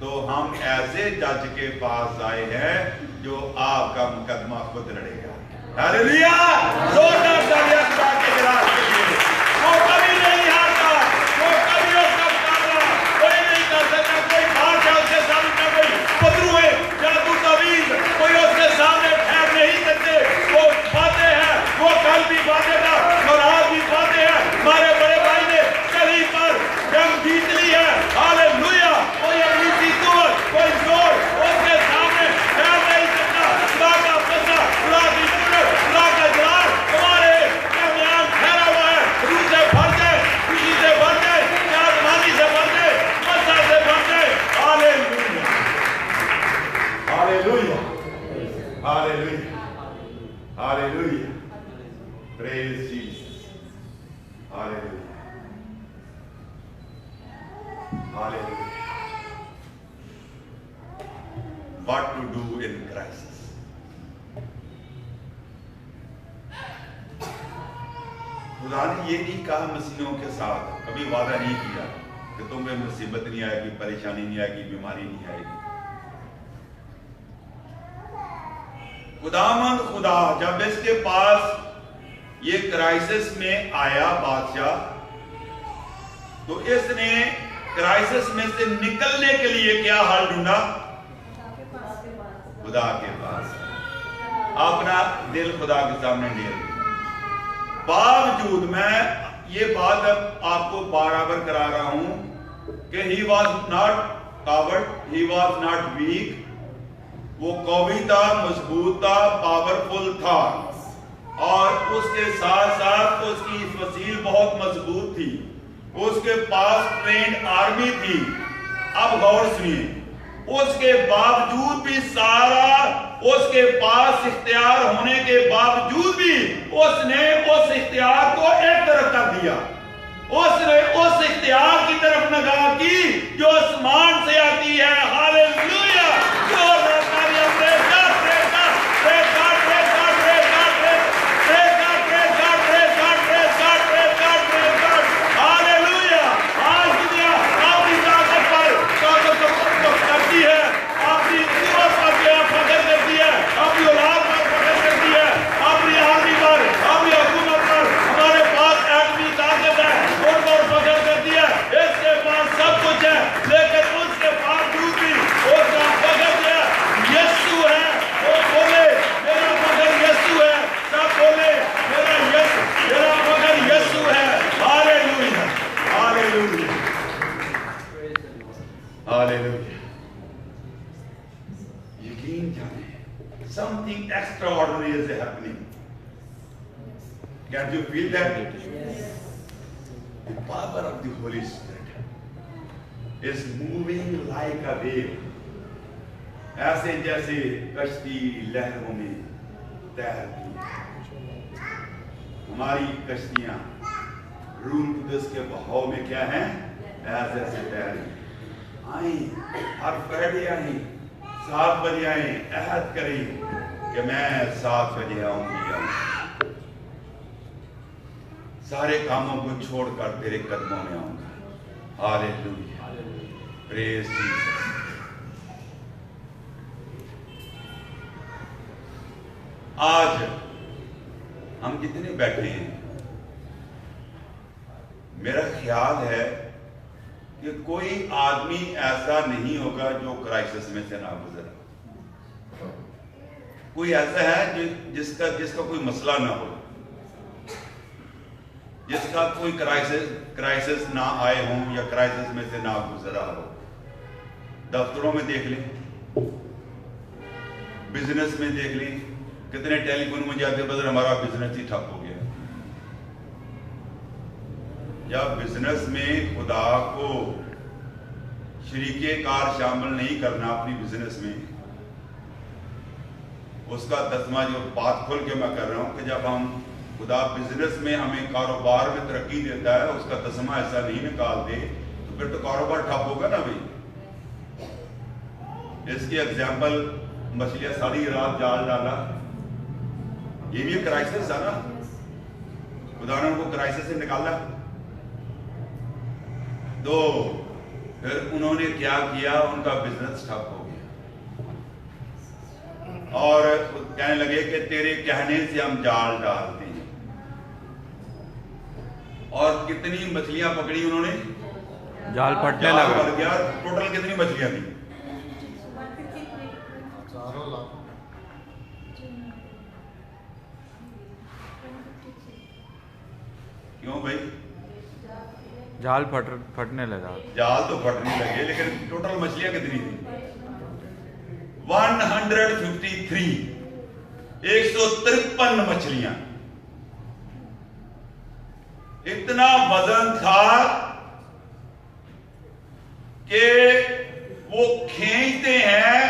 तो हम ऐसे जज के पास आए हैं जो आपका मुकदमा खुद लड़ेगा। हालेलुया, जोरदार तालियां खुदा के खिलाफ कीजिए। वो कभी नहीं हारता, वो कभी उसका मुकाबला कोई नहीं कर सकता। कोई बात है उसके सामने, कोई पदरू है, जादू तवीज, कोई उसके सामने ठहर नहीं सकते। वो बातें हैं, वो कल भी बातें था और आज भी बातें हैं। हमारे बड़े भाई ने कहीं पर जंग जीत ली है। हालेलुया, कोई अपनी ताकत, कोई जोर उसके सामने ठहर नहीं सकता। खुदा का फैसला, खुदा की कुदरत, खुदा का जलाल हमारे दरमियान ठहरा हुआ है। रूह से भर जाए, खुशी से भर जाए, आत्मानी से भर जाए, मसा से भर जाए। Hallelujah, hallelujah, hallelujah, hallelujah. Praise Jesus. Hallelujah, hallelujah. What to do in crisis? खुदा ने ये नहीं कहा मसीहों के साथ, कभी वादा नहीं किया कि तुम्हें मुसीबत नहीं आएगी, परेशानी नहीं आएगी, बीमारी नहीं आएगी। खुदामंद खुदा जब इसके पास ये क्राइसिस में आया बादशाह, तो इसने क्राइसिस में से निकलने के लिए क्या हल ढूंढा? खुदा के पास अपना दिल खुदा के सामने ले लिया। बावजूद मैं ये बात अब आपको बराबर करा रहा हूं कि he was not coward, he was not weak। वो कवि था, मजबूत था, पावरफुल था, और उसके साथ साथ उसकी फसील बहुत मजबूत थी। उसके पास ट्रेंड आर्मी थी। अब गौर सुनिए, उसके बावजूद भी सारा उसके पास इख्तियार होने के बावजूद भी उसने उस इख्तियार को एक तरफ कर दिया। उसने उस इख्तियार की तरफ निगाह की जो आसमान से आती है। Hallelujah, something extraordinary is happening. Can you feel that? Yes. The power of the Holy Spirit is moving like a wave. ऐसे जैसे कश्ती लहरों में तैरती, हमारी कश्तियां रूह कुदस के बहाव में क्या हैं? ऐसे ऐसे तैर रही। आए हर फ्राइडे आए, 7 बजे आए, अहद करें कि मैं 7 बजे आऊंगी। सारे कामों को छोड़कर तेरे कदमों में आऊंगा। Hallelujah, praise Jesus. आज हम जितने बैठे हैं, मेरा ख्याल है कि कोई आदमी ऐसा नहीं होगा जो क्राइसिस में से ना गुजरा। कोई ऐसा है जिसका कोई मसला ना हो। जिसका कोई क्राइसिस ना आए हों या क्राइसिस में से ना गुजरा हो। दफ्तरों में देख लें, बिजनेस में देख लें, कितने टेलीफोन मुझे आते बदल हमारा बिजनेस ही ठप हो गया। या बिजनेस में खुदा को शरीके कार शामिल नहीं करना अपनी बिजनेस में, उसका दसवां जो बात खोल के मैं कर रहा हूं कि जब हम खुदा बिजनेस में हमें कारोबार में तरक्की देता है, उसका दसवां ऐसा नहीं निकाल दे तो फिर तो कारोबार ठप होगा ना भाई। इसकी एग्जाम्पल मछलियां सारी रात जाल डाला, ये भी क्राइसिस है ना, खुदा ने उनको क्राइसिस से निकाला। तो फिर उन्होंने क्या किया, उनका बिजनेस ठप हो गया और कहने लगे कि तेरे कहने से हम जाल डालते हैं। और कितनी मछलियां पकड़ी उन्होंने, जाल फटने लगा। भर गया। टोटल कितनी मछलियां थी? 4 लाख। क्यों भाई? जाल फटने लगा। जाल तो फटने लगे, लेकिन टोटल मछलियां कितनी थी? 153, 153 मछलियां। इतना वजन था कि वो खींचते हैं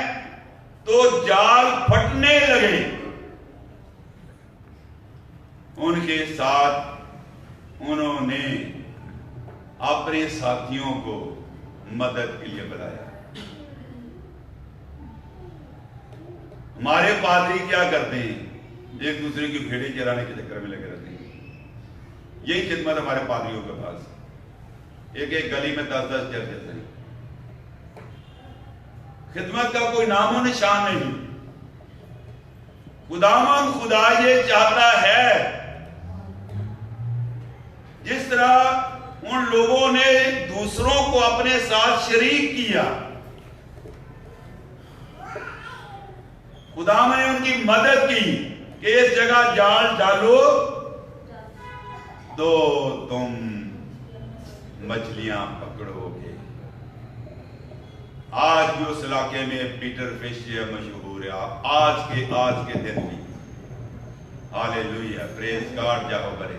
तो जाल फटने लगे। उनके साथ उन्होंने अपने साथियों को मदद के लिए बुलाया। हमारे पादरी क्या करते हैं? एक दूसरे की भेड़ें चराने के चक्कर में लगे रहते हैं। यही खिदमत हमारे पादरियों के पास, एक एक गली में 10-10 चर्चें हैं। खिदमत का कोई नामो निशान नहीं। खुदा ये चाहता है, जिस तरह उन लोगों ने दूसरों को अपने साथ शरीक किया, खुदा ने उनकी मदद की कि इस जगह जाल डालो तो तुम मछलियां पकड़ोगे। आज भी उस इलाके में पीटर फिश मशहूर है, आज के दिन भी। हालेलुया, प्रेज गॉड, जाहो बरे।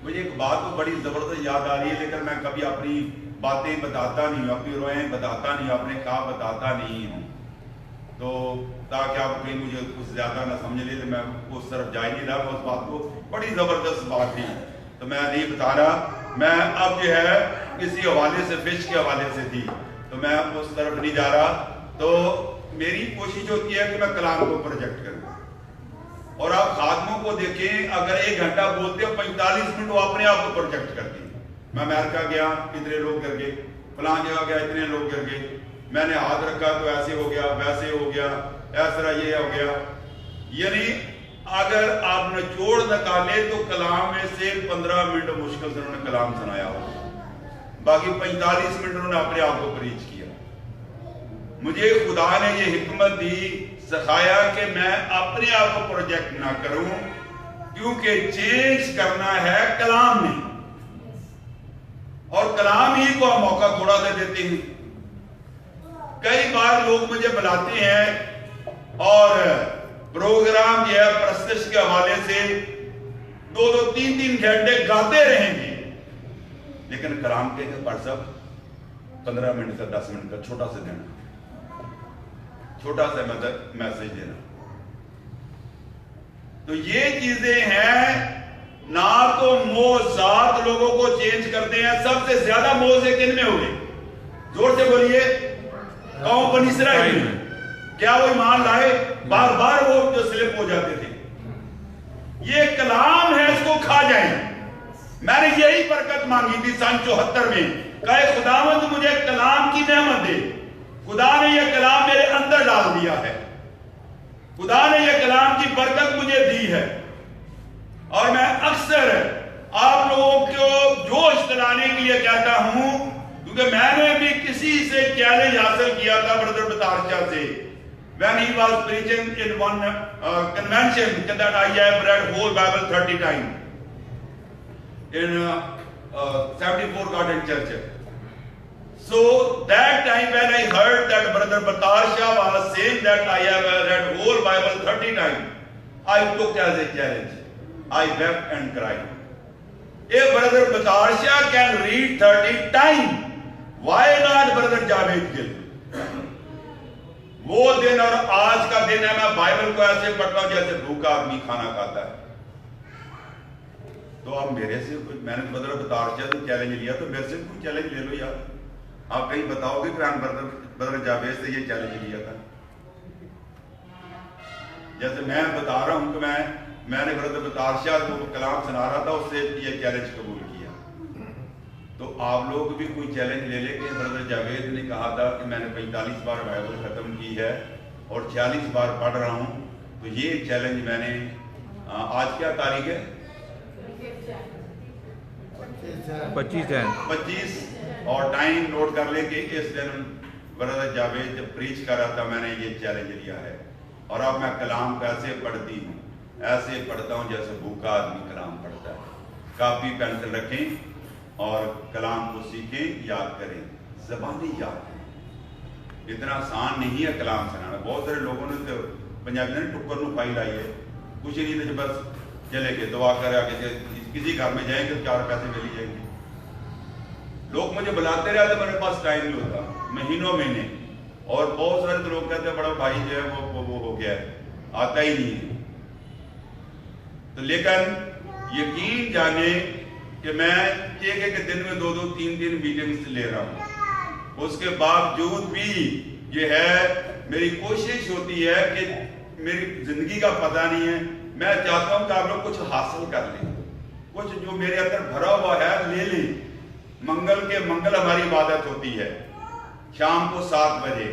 मुझे एक बात तो बड़ी जबरदस्त याद आ रही है, लेकिन मैं कभी अपनी बातें बताता नहीं हूं, अपनी रोएं बताता नहीं हूं, अपने ख्वाब बताता नहीं हूं, तो ताकि आप कहीं मुझे कुछ ज्यादा ना समझ ले। मैं उस तरफ जा ही नहीं रहा। उस बात को बड़ी जबरदस्त बात थी तो मैं नहीं बता रहा। मैं अब जो है किसी हवाले से, फिश के हवाले से थी, तो मैं उस तरफ नहीं जा रहा। तो मेरी कोशिश होती है कि मैं कलाम को प्रोजेक्ट करूं। और आप खादमों को देखें, अगर 1 घंटा बोलते हो 45 मिनट वो अपने आप को प्रोजेक्ट करती है। मैं अमेरिका गया, इतने लोग गिर गए, फलां जगह गया, इतने लोग गिर गए, मैंने हाथ रखा तो ऐसे हो गया, वैसे हो गया, ऐसा ये हो गया। यानी अगर आप निचोड़ निकाले तो कलाम में से 15 मिनट मुश्किल से उन्होंने कलाम सुनाया हो, बाकी 45 मिनट उन्होंने अपने आप को प्रीच किया। मुझे खुदा ने ये हिकमत दी, सिखाया कि मैं अपने आप को प्रोजेक्ट ना करूं, क्योंकि चेंज करना है कलाम में, और कलाम ही को हम मौका थोड़ा सा देते हैं। कई बार लोग मुझे बुलाते हैं और प्रोग्राम जो है प्रस्तुत के हवाले से 2-2, 3-3 घंटे गाते रहेंगे, लेकिन कलाम के व्हाट्सएप 15 मिनट का, 10 मिनट का छोटा सा देना, छोटा सा मैसेज देना। तो ये चीजें हैं ना, तो मोज़ात लोगों को चेंज करते हैं। सबसे ज्यादा मोज़े किन में हुए? जोर से बोलिए। कौम बनी इसराइल में। क्या वो ईमान लाए? बार बार वो जो स्लिप हो जाते थे। ये कलाम है, इसको खा जाए। मैंने यही बरकत मांगी थी सन 74 में, कहे खुदावंद मुझे कलाम की नेमत दे। खुदा ने यह कलाम मेरे अंदर डाल दिया है, खुदा ने यह कलाम की बरकत मुझे दी है। और मैं अक्सर आप लोगों को जोश दिलाने के लिए कहता हूं, क्योंकि मैंने भी किसी से चैलेंज हासिल किया था, ब्रदर बतारशा से, when he was preaching in one convention that I have read whole Bible 30 times. in 74 Garden Church. So that time when I heard that Brother Batasha was saying that I have read whole Bible 30 times, I took as a challenge. I wept and cried. If Brother Batasha can read 30 times, why not Brother Javed Gill? वो दिन और आज का दिन है, मैं Bible को ऐसे पढ़ता हूं जैसे भूखा आदमी खाना खाता है। तो आप मेरे से कुछ, मैंने ब्रदर बतारशा से चैलेंज लिया, तो मेरे से कोई चैलेंज ले लो यार। आप कहीं बताओगे कि ब्रदर जावेद से ये चैलेंज लिया था? जैसे मैं बता रहा हूं कि मैंने ब्रदर बतारशा को कलाम सुना रहा था, उससे ये चैलेंज कबूल किया। तो आप लोग भी कोई चैलेंज ले ले कि ब्रदर जावेद ने कहा था कि मैंने 45 बार बाइबल खत्म की है और 46 बार पढ़ रहा हूं, तो ये चैलेंज मैंने आज क्या तारीख है? 25 और टाइम नोट कर ले कि इस दिन ब्रदर जावेद जब प्रीच कर रहा था मैंने ये चैलेंज लिया है। और अब मैं कलाम कैसे पढ़ती हूँ, ऐसे पढ़ता हूँ जैसे भूखा आदमी कलाम पढ़ता है। कापी पेंसिल रखें और कलाम को सीखें, याद करें, ज़बानी याद करें। इतना आसान नहीं है कलाम सुनाना। बहुत सारे लोगों ने तो पंजाबी ने टुक्कर ਨੂੰ फाइल आई है, कुछ नहीं तो बस चले गए दुआ कर आगे किसी घर में जाएंगे तो 4 पैसे मिल जाएंगे। लोग मुझे बुलाते रहते, मेरे पास टाइम नहीं होता, महीनों महीने। और बहुत सारे तो लोग कहते हैं बड़ा भाई जो है वो हो गया है, आता ही नहीं है। तो लेकिन यकीन जाने कि मैं एक दिन में 2-2, 3-3 मीटिंग्स ले रहा हूं, उसके बावजूद भी ये है, मेरी कोशिश होती है कि मेरी जिंदगी का पता नहीं है, मैं चाहता हूं कि आप लोग कुछ हासिल कर लें, कुछ जो मेरे अंदर भरा हुआ है ले लें। मंगल हमारी इबादत होती है शाम को 7 बजे,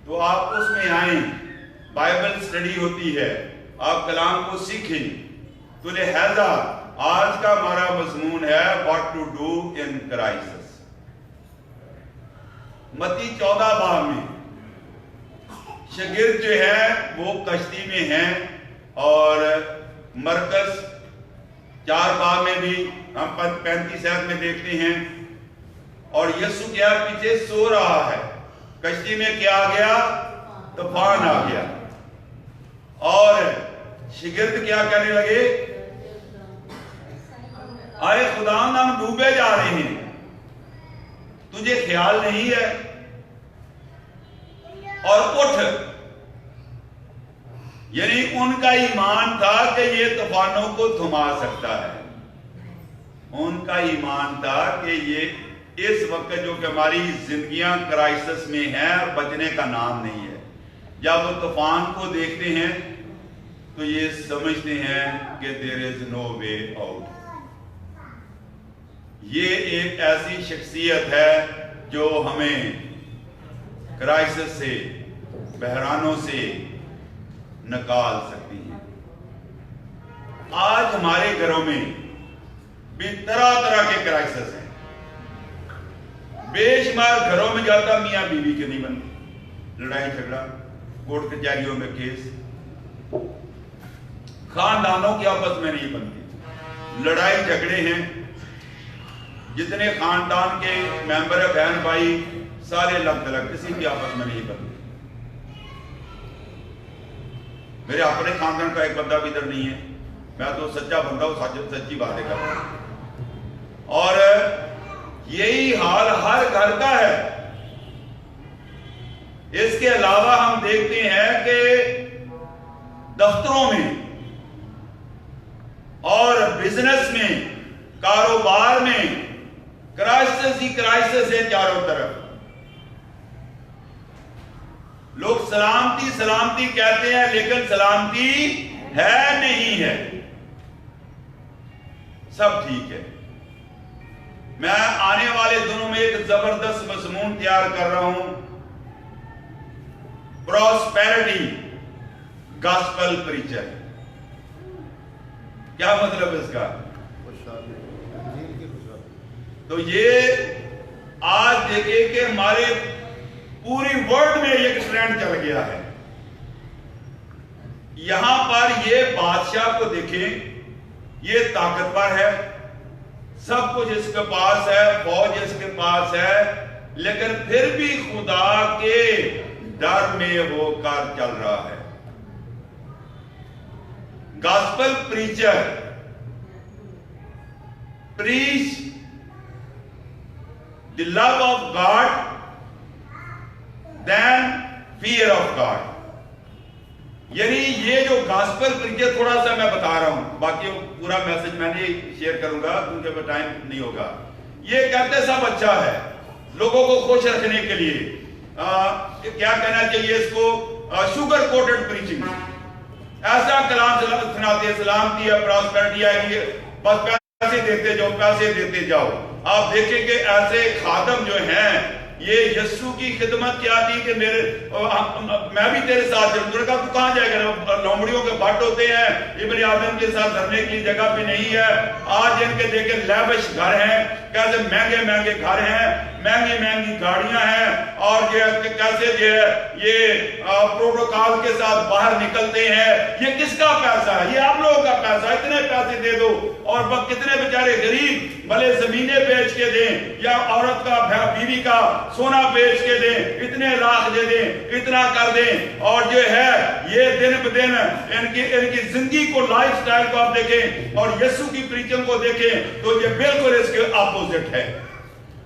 तो आप उसमें आए, बाइबल स्टडी होती है, आप कलाम को सीखें। तो लिहाजा आज का हमारा मजमून है what to do in crisis. Matti 14 बाब में शागिर्द जो है वो कश्ती में हैं, और मरकज 4 बाब में भी हम 35 में देखते हैं। और यीशु क्या पीछे सो रहा है, कश्ती में क्या आ गया? तूफान आ गया। और शागिर्द क्या करने लगे? आए खुदा हम डूबे जा रहे हैं, तुझे ख्याल नहीं है? और उठ। यानी उनका ईमान था कि ये तूफानों को थमा सकता है। उनका ईमान था कि ये इस वक्त जो कि हमारी जिंदगियां क्राइसिस में हैं और बचने का नाम नहीं है, जब वो तूफान को देखते हैं तो ये समझते हैं कि there is no way out. ये एक ऐसी शख्सियत है जो हमें क्राइसिस से, बहरानों से निकाल सकती है। आज हमारे घरों में भी तरह तरह के क्राइसिस हैं। बेशुमार घरों में जाता मियां बीवी के नहीं बनती, लड़ाई झगड़ा, कोर्ट कचहरियों में केस, खानदानों की आपस में नहीं बनती, लड़ाई झगड़े हैं। जितने खानदान के मेंबर है, बहन भाई, सारे अलग अलग, किसी की आपस में नहीं बनती। मेरे अपने खानदान का एक बंदा भी इधर नहीं है, मैं तो सच्चा बंदा हूं, सच्ची बातें कर रहा हूं। और यही हाल हर घर का है। इसके अलावा हम देखते हैं कि दफ्तरों में और बिजनेस में, कारोबार में क्राइसिस ही क्राइसिस है चारों तरफ। लोग सलामती सलामती कहते हैं, लेकिन सलामती है नहीं है, सब ठीक है। मैं आने वाले दिनों में एक जबरदस्त मजमून तैयार कर रहा हूं, प्रॉस्पेरिटी गॉस्पेल प्रीचर। क्या मतलब इसका? तो ये आज देखिए कि हमारे पूरी वर्ल्ड में एक ट्रेंड चल गया है। यहां पर ये बादशाह को देखें, ये ताकतवर है, सब कुछ इसके पास है, फौज इसके पास है, लेकिन फिर भी खुदा के डर में होकर चल रहा है। Gospel preacher preach the love of God than fear of God। यानी ये जो गॉस्पेल प्रीचर, थोड़ा सा मैं बता रहा हूं, बाकी पूरा मैसेज मैं नहीं शेयर करूंगा क्योंकि टाइम नहीं होगा। ये कहते सब अच्छा है, लोगों को खुश रखने के लिए क्या कहना चाहिए इसको, शुगर कोटेड प्रीचिंग। ऐसा कलाम सुनाते, सलाम की प्रॉस्पेरिटी आएगी, बस पैसे देते जाओ, पैसे देते जाओ। आप देखेंगे ऐसे खादम जो हैं, ये यीशु की खिदमत क्या थी कि मैं भी तेरे साथ चलूंगा। कहा तू कहां जाएगा, लोमड़ियों के बाट होते हैं, इब्न आदम के साथ धरने के लिए जगह भी नहीं है। आज इनके देखे लैविश घर हैं, कैसे महंगे महंगे घर हैं, महंगी महंगी गाड़ियां हैं, और कैसे ये प्रोटोकॉल के साथ बाहर निकलते हैं। ये किसका पैसा है? ये आप लोगों का पैसा। इतने पैसे दे दो, और कितने बेचारे गरीब भले जमीनें बेच के दें, या औरत का बीवी का सोना बेच के दें, इतने लाख दे दें, इतना कर दें, और जो है ये दिन ब दिन इनकी जिंदगी को, लाइफ स्टाइल को आप देखें और यीशु की प्रीचिंग को देखें तो ये बिल्कुल इसके अपोजिट है।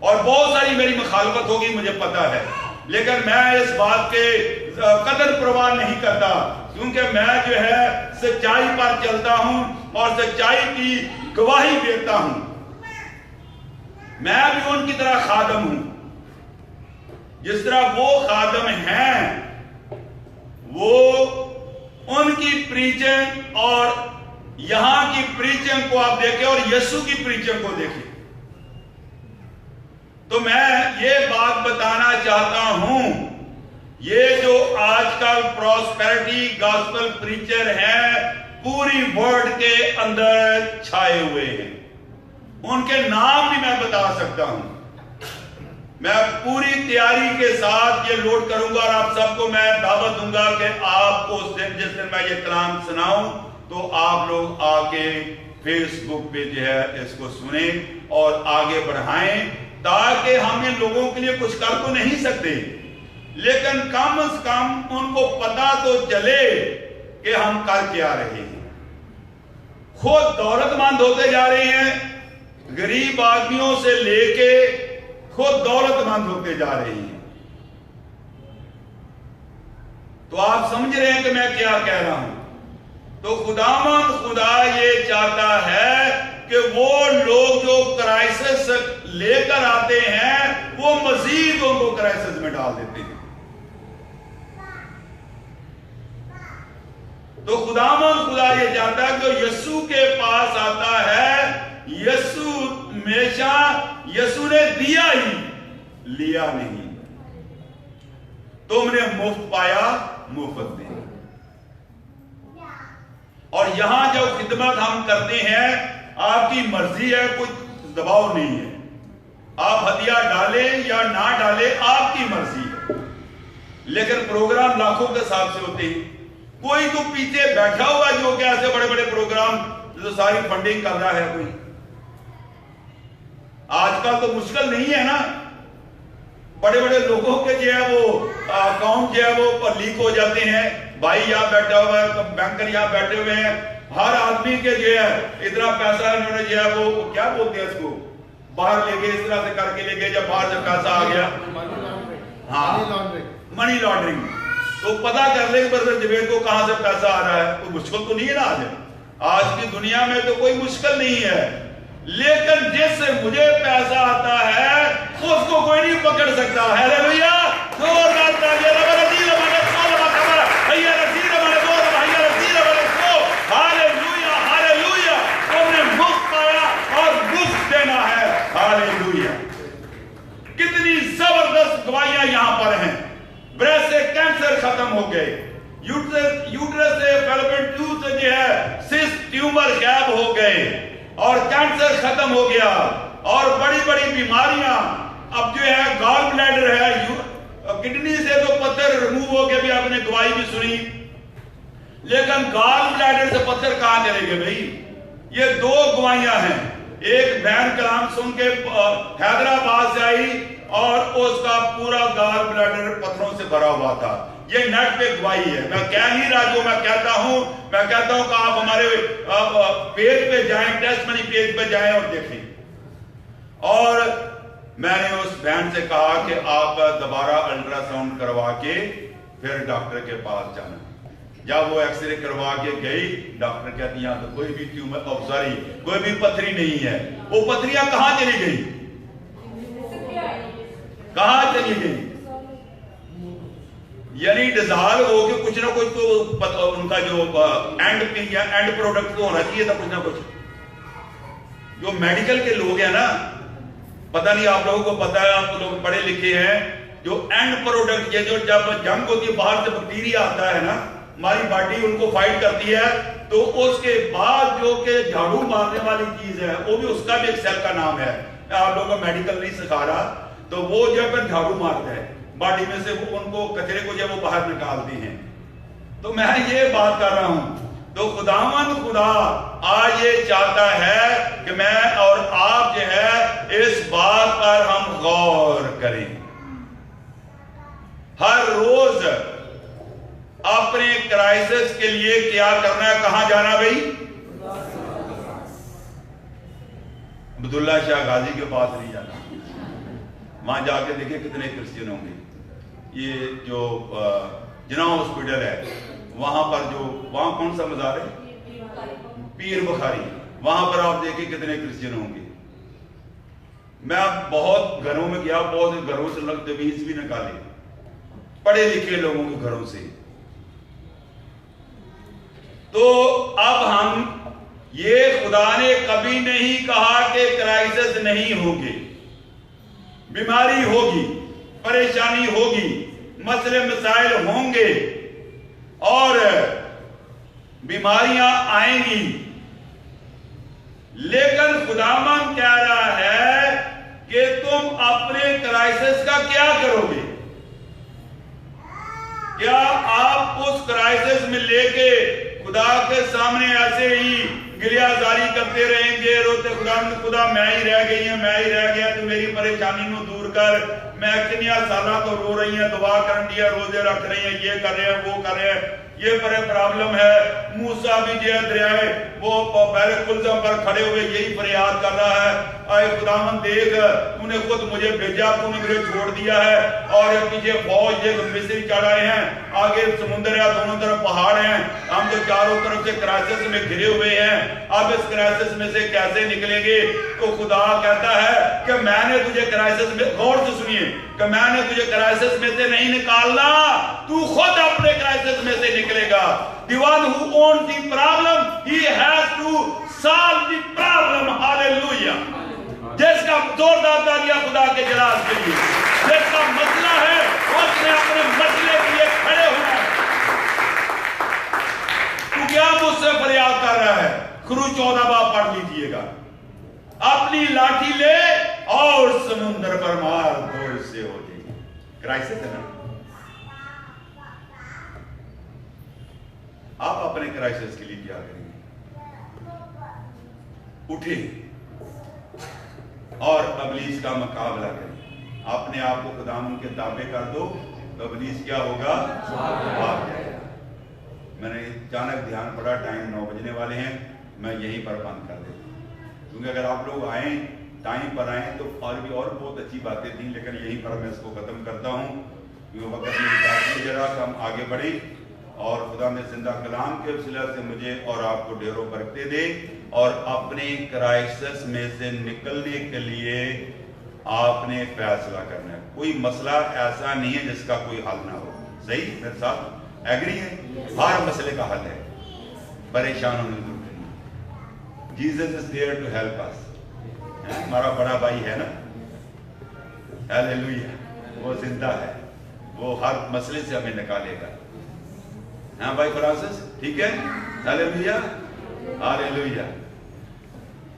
और बहुत सारी मेरी मुखालफत होगी, मुझे पता है, लेकिन मैं इस बात के कदर परवाह नहीं करता, क्योंकि मैं जो है सच्चाई पर चलता हूं और सच्चाई की गवाही देता हूं। मैं भी उनकी तरह खादम हूं, जिस तरह वो खादम हैं, वो उनकी प्रीचिंग और यहां की प्रीचिंग को आप देखें और यीशु की प्रीचिंग को देखें। तो मैं ये बात बताना चाहता हूं, ये जो आजकल प्रॉस्पेरिटी गॉस्पेल प्रीचर हैं, पूरी वर्ल्ड के अंदर छाए हुए हैं। उनके नाम भी मैं बता सकता हूं। मैं पूरी तैयारी के साथ ये लोड करूंगा और आप सबको मैं दावत दूंगा कि आपको उस दिन, जिस दिन मैं ये कलाम सुनाऊं, तो आप लोग आके फेसबुक पे जो है इसको सुने और आगे बढ़ाएं, ताकि हम इन लोगों के लिए कुछ कर तो नहीं सकते, लेकिन कम से कम उनको पता तो चले कि हम कर क्या रहे हैं। खुद दौलतमंद होते जा रहे हैं, गरीब आदमियों से लेके खुद दौलतमंद होते जा रहे हैं। तो आप समझ रहे हैं कि मैं क्या कह रहा हूं। तो खुदा ये चाहता है कि वो लोग जो क्राइसिस लेकर आते हैं, वो मजीद उनको क्राइसिस में डाल देते हैं। तो खुदा ये चाहता है कि यीशु के पास आता है, यीशु हमेशा, यीशु ने दिया ही, लिया नहीं। तुमने मुफ्त पाया, मुफ्त दे। और यहां जो खिदमत हम करते हैं, आपकी मर्जी है, कोई दबाव नहीं है। आप हदिया डालें या ना डालें, आपकी मर्जी है, लेकिन प्रोग्राम लाखों के हिसाब से होते हैं। कोई तो पीछे बैठा हुआ जो कि ऐसे बड़े बड़े प्रोग्राम जो सारी फंडिंग कर रहा है। कोई आजकल तो मुश्किल नहीं है ना, बड़े बड़े लोगों के जो है वो अकाउंट जो है वो लीक हो जाते हैं। भाई यहाँ बैठा हुआ है, बैंकर यहाँ बैठे हुए हैं, हर आदमी के जो है इतना पैसा इन्होंने जो है वो क्या बोलते हैं इसको, बाहर ले गए, इस तरह से करके ले गए। जब बाहर से पैसा आ गया, हाँ, मनी लॉन्ड्रिंग, तो पता कर ले जवेद को कहां से पैसा आ रहा है। कोई मुश्किल तो नहीं है ना। आज की दुनिया में तो कोई मुश्किल नहीं है, लेकिन जिससे मुझे पैसा आता है उसको कोई नहीं पकड़ सकता। हालेलुया, जोरदार तालियां। Hallelujah, hallelujah. तुमने मुफ्त पाया और मुफ्त देना है। हालेलुया। कितनी जबरदस्त गवाहियां यहां पर हैं। ब्रेस्ट से कैंसर खत्म हो गए, यूट्रस से फैलोपियन ट्यूब से जो है सिस्ट ट्यूमर गायब हो गए और कैंसर खत्म हो गया। और बड़ी बड़ी बीमारियां अब जो है, गॉल ब्लैडर है, किडनी से तो पत्थर रिमूव हो गए, भी आपने गवाही भी सुनी, लेकिन गॉल ब्लैडर से पत्थर कहां चले गए भाई? ये दो गवाहियां हैं। एक बहन कलाम सुन के हैदराबाद से आई और उसका पूरा गाल ब्लडर पत्थरों से भरा हुआ था। ये नेट पे गवाही है, मैं कह नहीं रहा जो मैं कहता हूं कि आप हमारे पेज पे जाएं, टेस्टमनी पेज पे जाएं और देखें। और मैंने उस बहन से कहा कि आप दोबारा अल्ट्रासाउंड करवा के फिर डॉक्टर के पास जाना। जब वो एक्सरे करवा के गई, डॉक्टर कहती यहाँ तो कोई भी ट्यूमर कोई भी पथरी नहीं है। वो पथरियां कहां चली गई, कहां चली गई? यानी डिजॉल्व हो के कुछ ना कुछ तो उनका जो एंड प्रोडक्ट तो होना चाहिए था, कुछ ना कुछ। जो मेडिकल के लोग हैं ना, पता नहीं आप लोगों को पता है, आप तो लोग पढ़े लिखे हैं, जो एंड प्रोडक्ट ये जो जब जंग होती है, बाहर से बैक्टीरिया आता है ना, हमारी बॉडी उनको फाइट करती है, तो उसके बाद जो के झाड़ू मारने वाली चीज है, वो भी उसका भी एक सेल का नाम है। आप लोगों को मेडिकल नहीं सिखा रहा, तो वो जब झाड़ू मारता है बॉडी में से, वो उनको कचरे को जब वो बाहर निकालती हैं। तो मैं ये बात कर रहा हूं, तो खुदा आज ये चाहता है कि मैं और आप जो है इस बात पर हम गौर करें। हर रोज अपने क्राइसिस के लिए क्या करना है, कहां जाना भाई? अब्दुल्ला शाह गाजी के पास नहीं जाना। वहां जाके देखिए कितने क्रिश्चियन होंगे। ये जो जिना हॉस्पिटल है, वहां पर जो वहां कौन सा मजार है, पीर बुखारी, वहां पर आप देखिए कितने क्रिश्चियन होंगे। मैं बहुत घरों में गया, बहुत घरों से लगते बीज भी निकाले, पढ़े लिखे लोगों के घरों से। तो अब हम ये खुदा ने कभी नहीं कहा कि क्राइसिस नहीं होंगे, बीमारी होगी, परेशानी होगी, मसले मसाइल होंगे और बीमारियां आएंगी, लेकिन खुदावन कह रहा है कि तुम अपने क्राइसिस का क्या करोगे? क्या आप उस क्राइसिस में लेके खुदा के सामने ऐसे ही गिरियाजारी करते रहेंगे, रोते खुदा मैं ही रह गई हूं, मैं ही रह गया, तू मेरी परेशानी को दूर कर, मैं कितने साल तो रो रही है, दुआ कर दिया, रोजे रख रही है, ये कर रहे हैं, वो कर रहे हैं, ये बड़े प्रॉब्लम है। मूसा भी जो दरियाए वो पहले कुलजम पर खड़े हुए यही फरियाद कर रहा है, आए खुदावन देख, तूने खुद मुझे भेजा, तूने मुझे छोड़ दिया है, और पीछे फौज एक मिस्री चढ़ाए हैं, आगे समुद्र है, दोनों तरफ पहाड़ हैं, हम तो चारों तरफ से क्राइसिस में घिरे हुए हैं, अब इस क्राइसिस में से कैसे निकलेंगे? तो खुदा कहता है कि मैंने तुझे क्राइसिस में, गौर से सुनिए, कि मैंने तुझे क्राइसिस में से नहीं निकालना, तू खुद अपने क्राइसिस में से निकलेगा। The one who owns the problem, he has to solve the problem. Hallelujah. जिसका जोरदार तालियां खुदा के जलाल के लिए, जिसका मसला है उसने अपने मसले के लिए खड़े होना है। तू क्या मुझसे फरियाद कर रहा है? खुरू 14 बार पढ़ लीजिएगा। अपनी लाठी ले और समुद्र पर मार, दो से हो जाएगी। क्राइसिस है ना? आप अपने क्राइसिस के लिए क्या करेंगे? उठे और अबलीस का मुकाबला करें। अपने आप को खुदावन के ताबे कर दो, तो अबलीस क्या होगा? भाग जाएगा। मैंने अचानक ध्यान पड़ा, टाइम 9 बजने वाले हैं, मैं यहीं पर बंद कर देता हूं, क्योंकि अगर आप लोग आए टाइम पर आए तो और भी और बहुत अच्छी बातें थी, लेकिन यहीं पर मैं इसको खत्म करता हूं, क्योंकि वक्त में जरा हम आगे बढ़े और खुदा ने जिंदा कलाम के वसीला से मुझे और आपको ढेरों बरकतें दे, और अपने क्राइसिस में से निकलने के लिए आपने फैसला करना है। कोई मसला ऐसा नहीं है जिसका कोई हल ना हो। सही मेरे साथ एग्री है? हर मसले का हल है, परेशान होने की जरूरत नहीं। Jesus is there to help us. हमारा बड़ा भाई है ना, हालेलुया, वो जिंदा है, वो हर मसले से हमें निकालेगा। हाँ भाई फ्रांसिस, ठीक है? Hallelujah, hallelujah.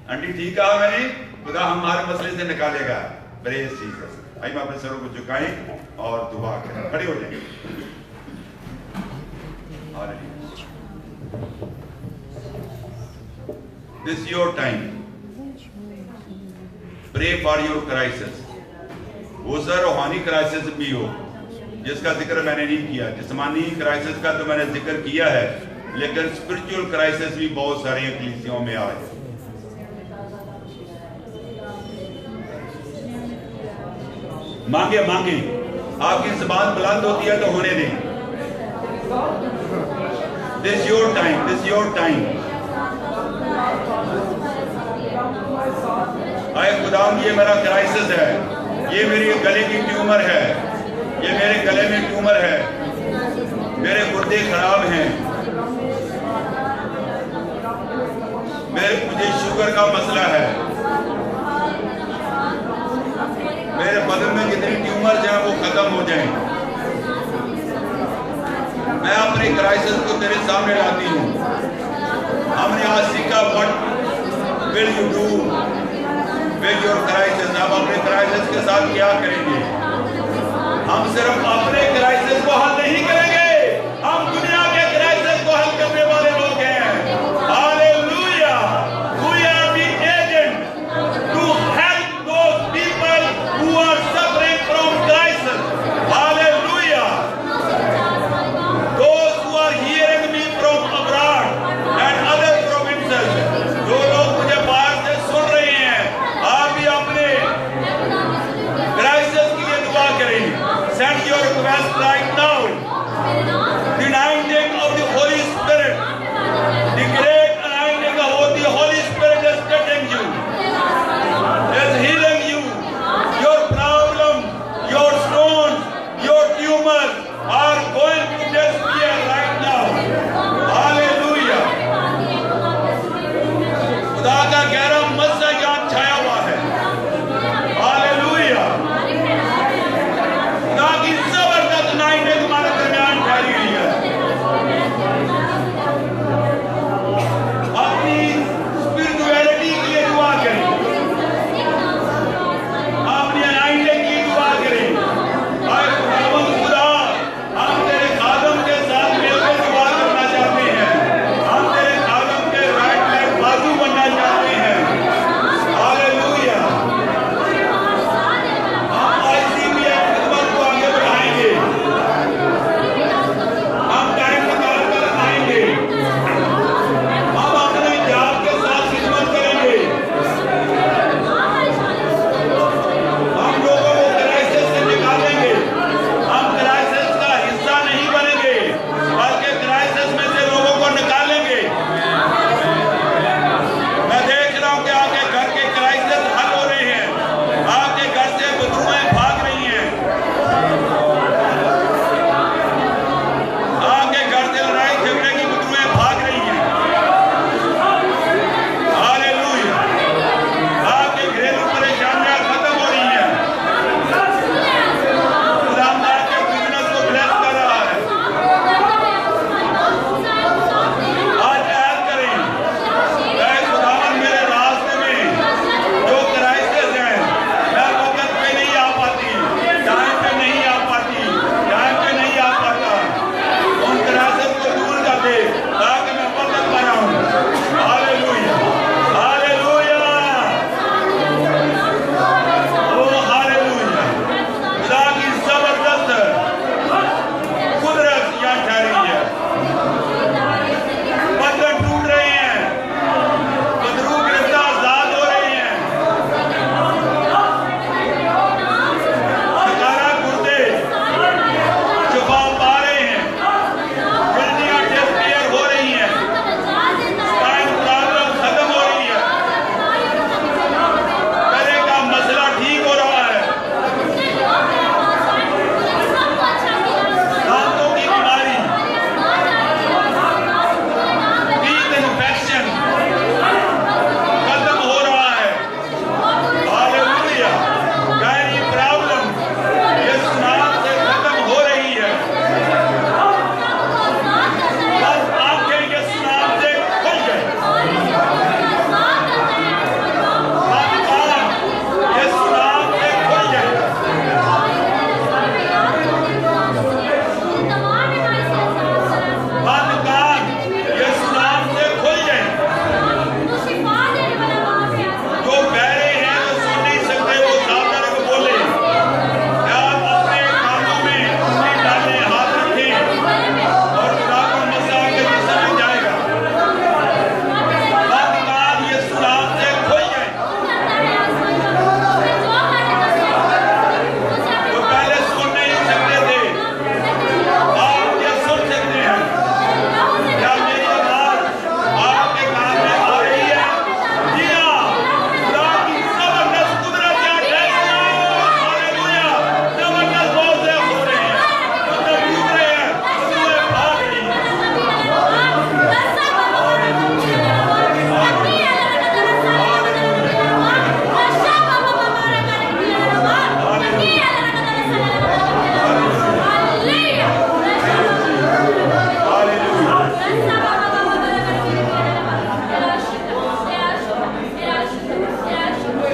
आंटी ठीक कहा मैंने, खुदा हमारे मसले से निकालेगा। Praise Jesus. आइए अपने सरों को झुकाएं और दुआ करें, खड़े हो जाएंगे। Hallelujah. This your time. Pray for your crisis. वो सर रूहानी क्राइसिस भी हो जिसका जिक्र मैंने नहीं किया, जिस्मानी क्राइसिस का तो मैंने जिक्र किया है, लेकिन स्पिरिचुअल क्राइसिस भी बहुत सारी कलीसियाओं में आए। मांगे मांगे, आपकी ज़बान बुलंद होती है तो होने दें। This your time, this your time. आए खुदाम, ये मेरा क्राइसिस है, ये मेरी गले की ट्यूमर है, ये मेरे गले में ट्यूमर है, मेरे गुर्दे खराब हैं, मुझे शुगर का मसला है, मेरे बदन में जितनी ट्यूमर हैं वो खत्म हो जाएं। मैं अपने क्राइसिस को तेरे सामने लाती हूँ। हमने आज सीखा what will you do with your crisis. अब अपने क्राइसिस के साथ क्या करेंगे? हम सिर्फ अपने क्राइसिस को हल नहीं करेंगे, हम दुनिया के क्राइसिस को हल करने वाले लोग हैं। Hallelujah. We are the agent to help those people who are suffering from crisis. Hallelujah. Those who are hearing me from abroad and other provinces, जो लोग मुझे बाहर से सुन रहे हैं, आप भी अपने क्राइसिस के लिए दुआ करें। Send your request right now.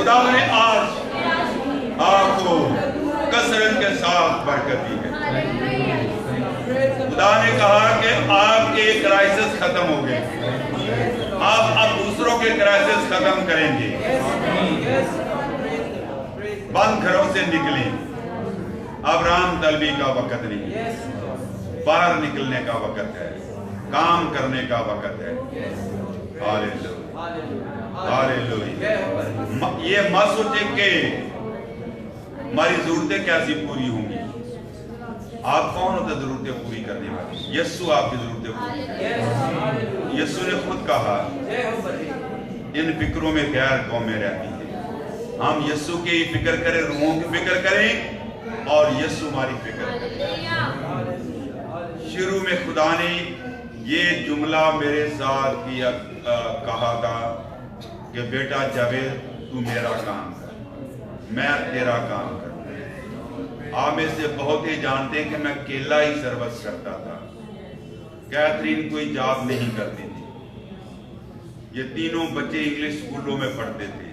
खुदा ने आज आपको कसरत के साथ बरकत दी है। खुदा ने कहा कि आपके क्राइसिस खत्म हो गए, आप अब दूसरों के क्राइसिस खत्म करेंगे। बंद घरों से निकले, अब राम तलबी का वक्त नहीं, बाहर निकलने का वक्त है, काम करने का वक्त है। Hallelujah, hallelujah. ये मत सोचे कि हमारी जरूरतें कैसी पूरी होंगी। आप कौन होते जरूरतें पूरी करने वाले? यीशु आपकी जरूरतें पूरी। यीशु ने खुद कहा इन फिक्रों में गैर कौमें रहती है। हम यीशु की फिक्र करें, रूहों की फिक्र करें और यीशु हमारी फिक्र करें। शुरू में खुदा ने ये जुमला मेरे साथ किया कहा था कि बेटा जावेद तू मेरा काम कर, मैं तेरा काम कर। आप में से बहुत ही जानते हैं कि मैं अकेला ही सर्विस करता था। कैथरीन कोई जॉब नहीं करती थी। ये तीनों बच्चे इंग्लिश स्कूलों में पढ़ते थे।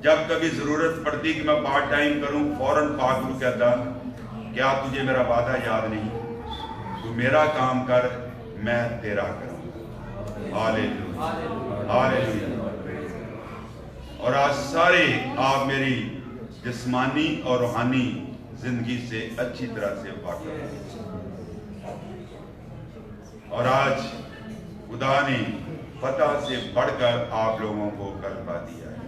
जब कभी जरूरत पड़ती कि मैं पार्ट टाइम करूं, फौरन फाकरू कहता क्या तुझे मेरा वादा याद नहीं? तू मेरा काम कर, मैं तेरा करूंगा। Hallelujah, hallelujah. और आज सारे आप मेरी जिस्मानी और रूहानी जिंदगी से अच्छी तरह से वाकिफ हैं। और आज खुदा ने फतह से बढ़कर आप लोगों को गलबा दिया है।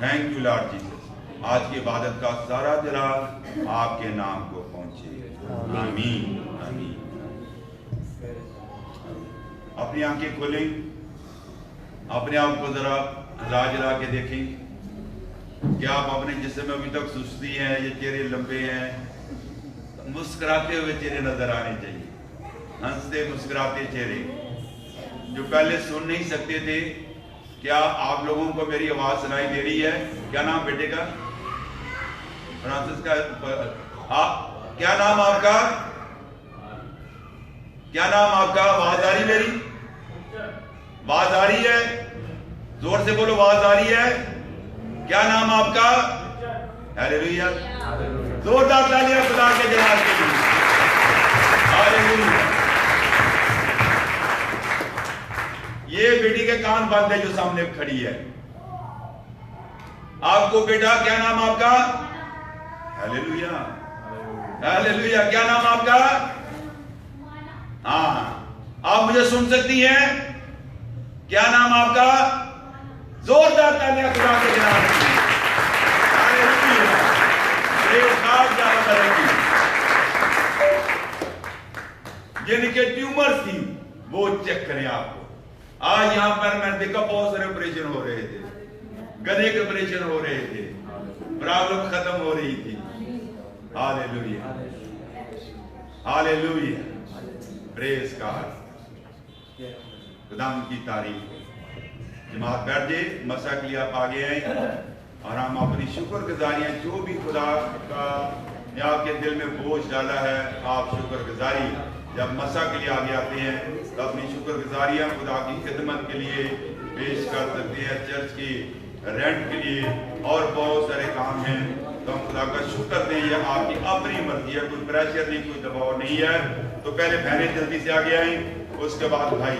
Thank you Lord Jesus. आज की इबादत का सारा दिला आपके नाम को पहुंचे। आमीन, आमीन। अपनी आंखें खोलें, अपने आप को जरा हिला के देखें। क्या आप अपने जिस्म में अभी तक सुस्ती है, ये चेहरे लंबे हैं? मुस्कुराते हुए चेहरे नजर आने चाहिए, हंसते मुस्कुराते चेहरे। जो पहले सुन नहीं सकते थे, क्या आप लोगों को मेरी आवाज सुनाई दे रही है? क्या नाम बेटे का? फ्रांसिस का। क्या नाम आपका? क्या नाम आपका? आवाज आ रही मेरी? आवाज आ रही है? जोर से बोलो, आवाज आ रही है? क्या नाम आपका? हालेलुया। जोरदार तालियां खुदा के जलाल के लिए। हालेलुया। ये बेटी के कान बंद है जो सामने खड़ी है। आपको बेटा क्या नाम आपका? Hallelujah, hallelujah. क्या नाम आपका? हाँ, आप मुझे सुन सकती हैं? क्या नाम आपका? जोरदार तालियां खुदा के जलाल के लिए। हालेलुया। जिनके ट्यूमर थी वो चेक करें आपको। आज यहां पर मैंने देखा बहुत सारे ऑपरेशन हो रहे थे, गले के ऑपरेशन हो रहे थे, प्रॉब्लम खत्म हो रही थी। Hallelujah, hallelujah. Praise God. खुदाम की तारीफ। जमात बैठ जाए, मसा के लिए आप आगे आए और हम अपनी शुक्रगुजारियां जो भी खुदा का आपके दिल में बोझ डाला है, आप शुक्रगुजारी जब मसा के लिए आगे आते हैं तो अपनी शुक्रगुजारियां खुदा की खिदमत के लिए पेश कर सकते हैं, चर्च की रेंट के लिए और बहुत सारे काम हैं। तो हम खुदा का शुक्र दें, ये आपकी अपनी मर्जी है, कोई प्रेशर नहीं, कोई दबाव नहीं है। तो पहले बहनें जल्दी से आगे आए, उसके बाद भाई।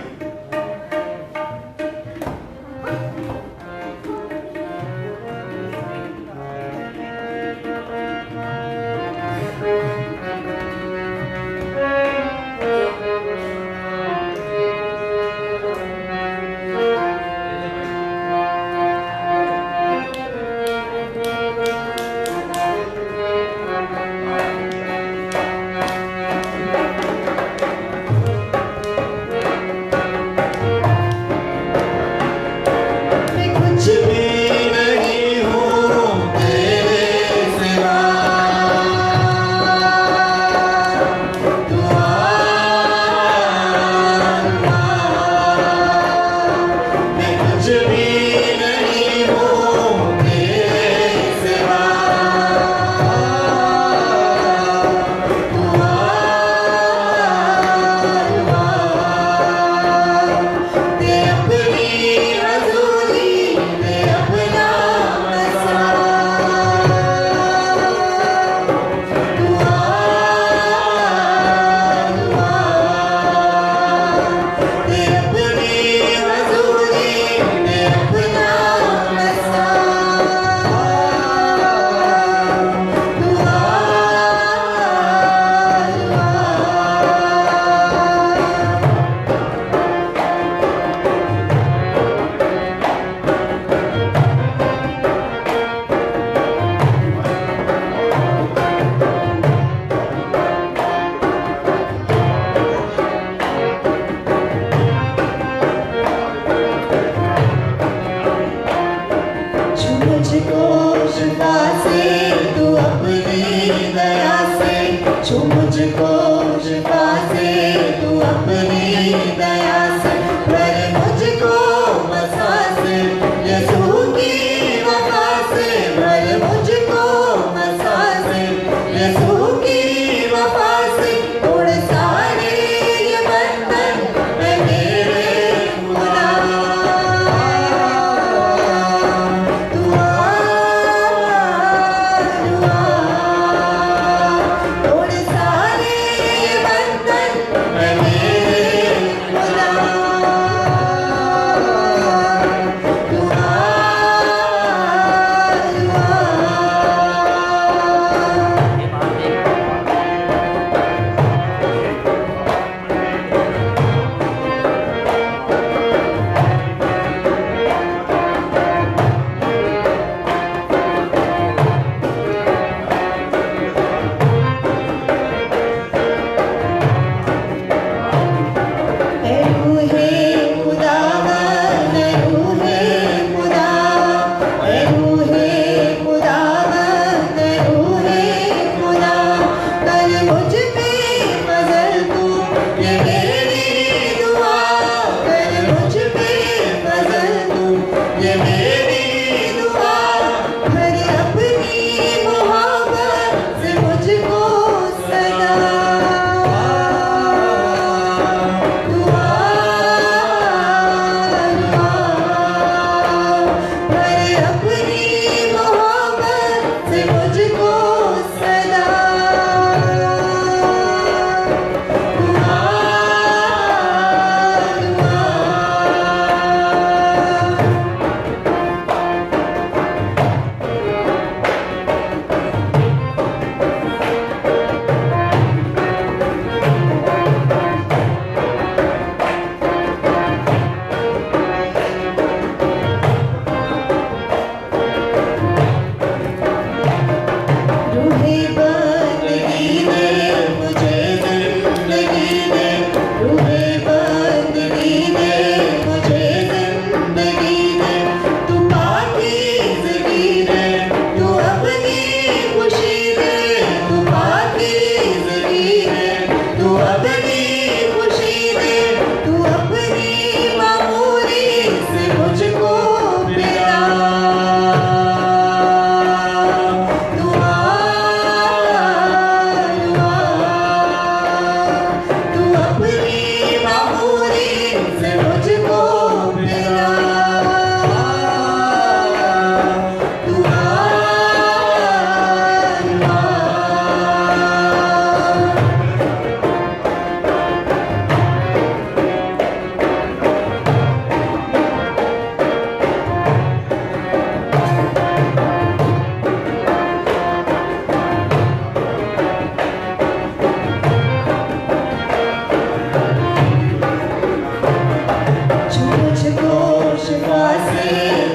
मुझको शिफा से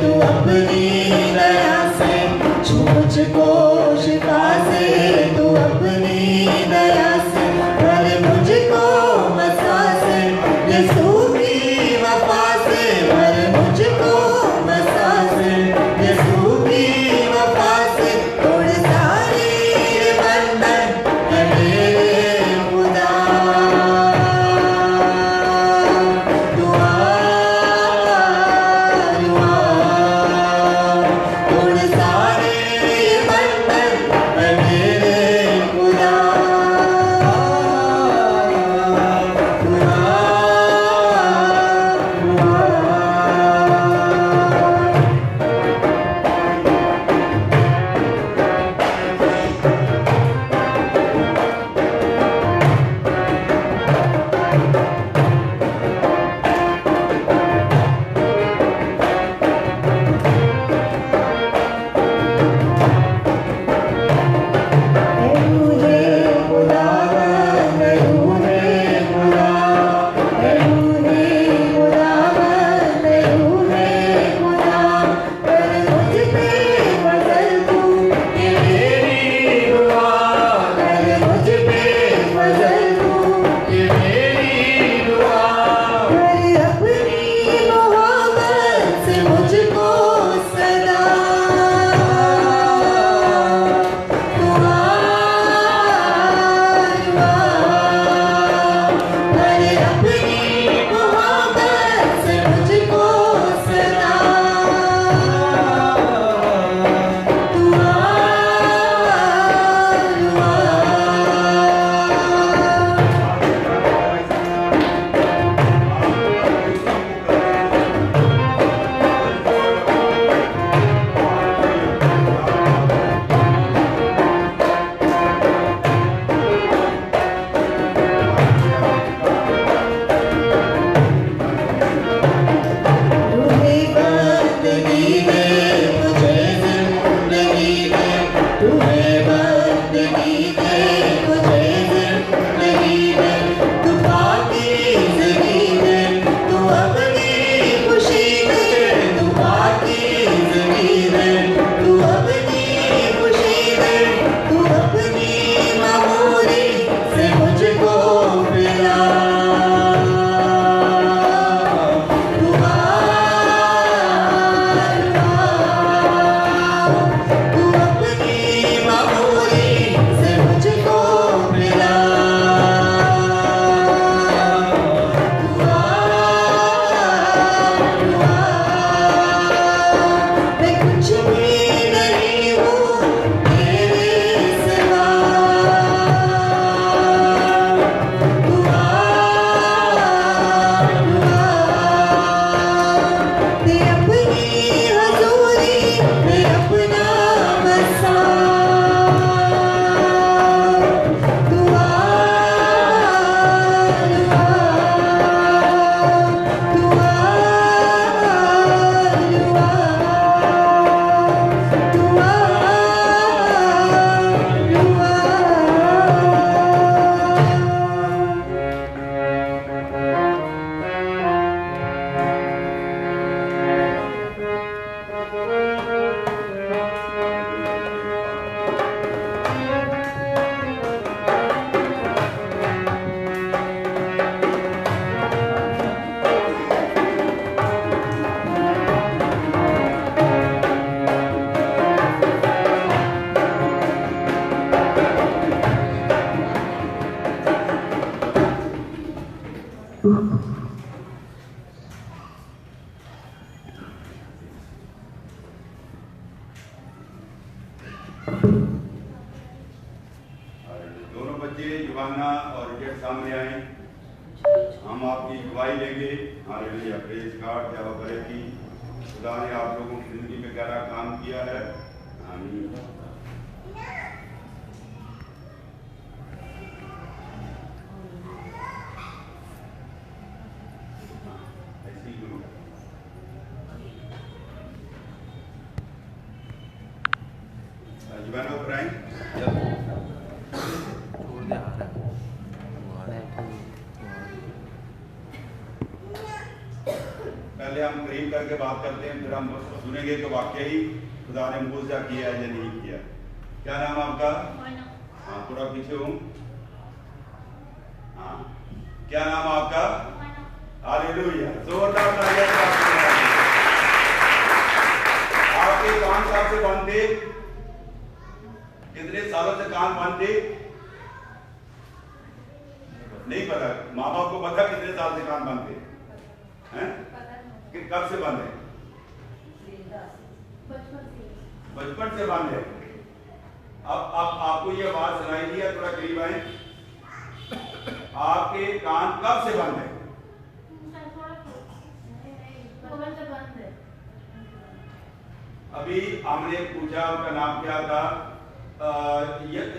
तू अपनी दया से, छू मुझको शिफा से तू अपनी दया से, भर मुझको मसा से यीशु की वफा से, भर मुझको मसा से यीशु की वफा से, तोड़ सारे बंधन है मेरे खुदा। दुआ दुआ तोड़ सारे बंधन है मेरे खुदा। दुआ दोनों बच्चे युवाना और रिचर्ड सामने आए, हम आपकी गवाही लेंगे। Hallelujah, praise God. क्या करे कि खुदा ने आप लोगों की जिंदगी में गहरा काम किया है। आमीन। ऐसी गुरु युवाना ऊपर आए। पहले हम करीब करके बात करते हैं, फिर हम सुनेंगे कि वाकई ही खुदा ने मुआवजा किया है या नहीं किया। क्या नाम आपका? हाँ, थोड़ा पीछे हूँ। हाँ, क्या नाम आपका? हालेलुया, जोरदार तालियां। आपके कान कब से बंद थे? कितने सालों से कान बंद थे? नहीं पता। माँ बाप को पता कितने साल से कान बंद थे? हैं? कि कब से बंद है? बचपन से बंद है। अब आपको ये आवाज सुनाई दी है, थोड़ा करीब आए। आपके कान कब से बंद है? अभी हमने पूछा उनका नाम क्या था?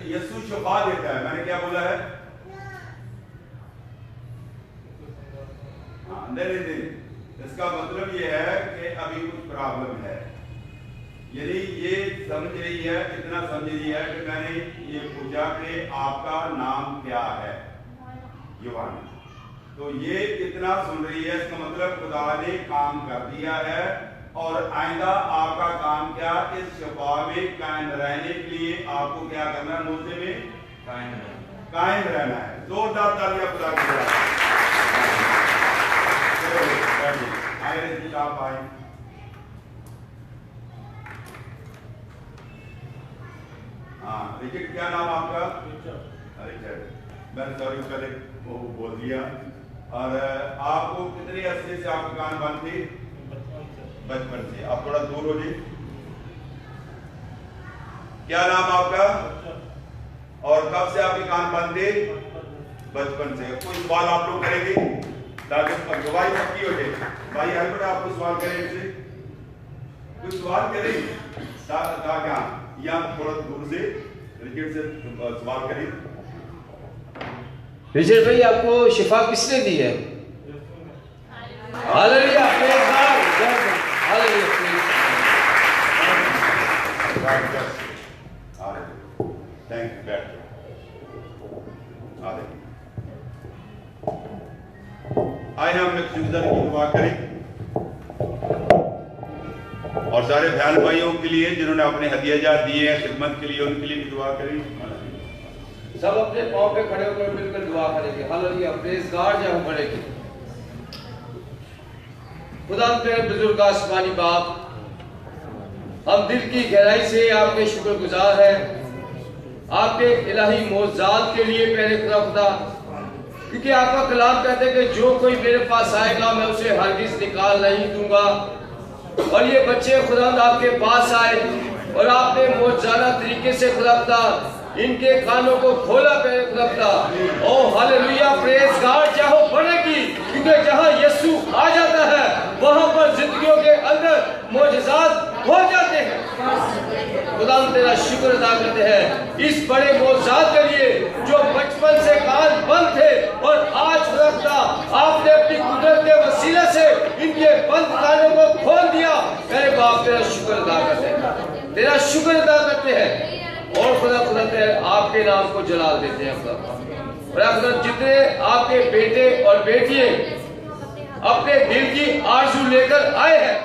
यीशु शिफा देता है। मैंने क्या बोला है? नहीं, इसका मतलब ये है कि अभी कुछ प्रॉब्लम है, यानी ये समझ रही है, इतना समझ रही है कि मैंने ये पूछा कि आपका नाम क्या है, युवानी। तो ये इतना सुन रही है, इसका मतलब खुदा ने काम कर दिया है और आइंदा आपका काम क्या? इस शिफा में कायम रहने के लिए आपको क्या करना है? मोसे में कायम रहना है। जोरदार तालियां खुदा के लिए। आप आए। हाँ, रिचर्ड, क्या नाम आपका? रिचर्ड। मैंने सॉरी पहले वो बोल दिया। और आपको कितने अरसे से आपका कान बंद थी? बचपन से। आप थोड़ा दूर हो जी। क्या नाम आपका? और कब से आपके कान बंद थे? बचपन से। कोई सवाल आप लोग करेंगे ताकि गवाही पक्की हो जाए। भाई अल्बर्ट, आपको सवाल करें इनसे? कोई सवाल करें ताकि या थोड़ा दूर से रिचर्ड से सवाल करें। रिचर्ड भाई, आपको शिफा किसने दी है? Hallelujah, praise God, hallelujah, thank you. बैठ आए हम मकसूदा की दुआ करें और सारे बहन भाइयों के लिए जिन्होंने अपने हदियाजात दिए हैं खिदमत के लिए, उनके लिए भी दुआ करें। सब अपने पांव पे खड़े होकर मिलकर दुआ करेंगे। Hallelujah, praise God. जब हम पढ़ेंगे, खुदा तेरे बुजुर्ग आसमानी बाप, हम दिल की गहराई से आपके शुक्रगुजार हैं आपके इलाही मौजूदात के लिए। पहले खुदा, क्योंकि आपका कलाम कहते हैं कि जो कोई मेरे पास आएगा मैं उसे हरगिज़ निकाल नहीं दूंगा। और ये बच्चे खुदा आपके पास आए और आपने मौजूदाना तरीके से खुदा इनके कानों को खोला। पहले खुदा, ओ हालेलुया, प्रेज़ गॉड। चाहो बढ़ेगी, क्योंकि जहां यीशु आ जाता है वहां पर जिंदगियों के अंदर मौजूदात हो जाते हैं। खुदा तेरा शुक्र अदा करते हैं इस बड़े मौजूदात के लिए जो बचपन से कान बंद थे और आज खुदा आपने अपनी कुदरत के वसीले से इनके बंद कानों को खोल दिया। मेरे बाप तेरा शुक्र अदा करते हैं, तेरा शुक्र अदा करते हैं और खुदा आपके नाम को जलाल देते हैं। खुदा जितने आपके बेटे और बेटियां अपने दिल की आरज़ू लेकर आए हैं,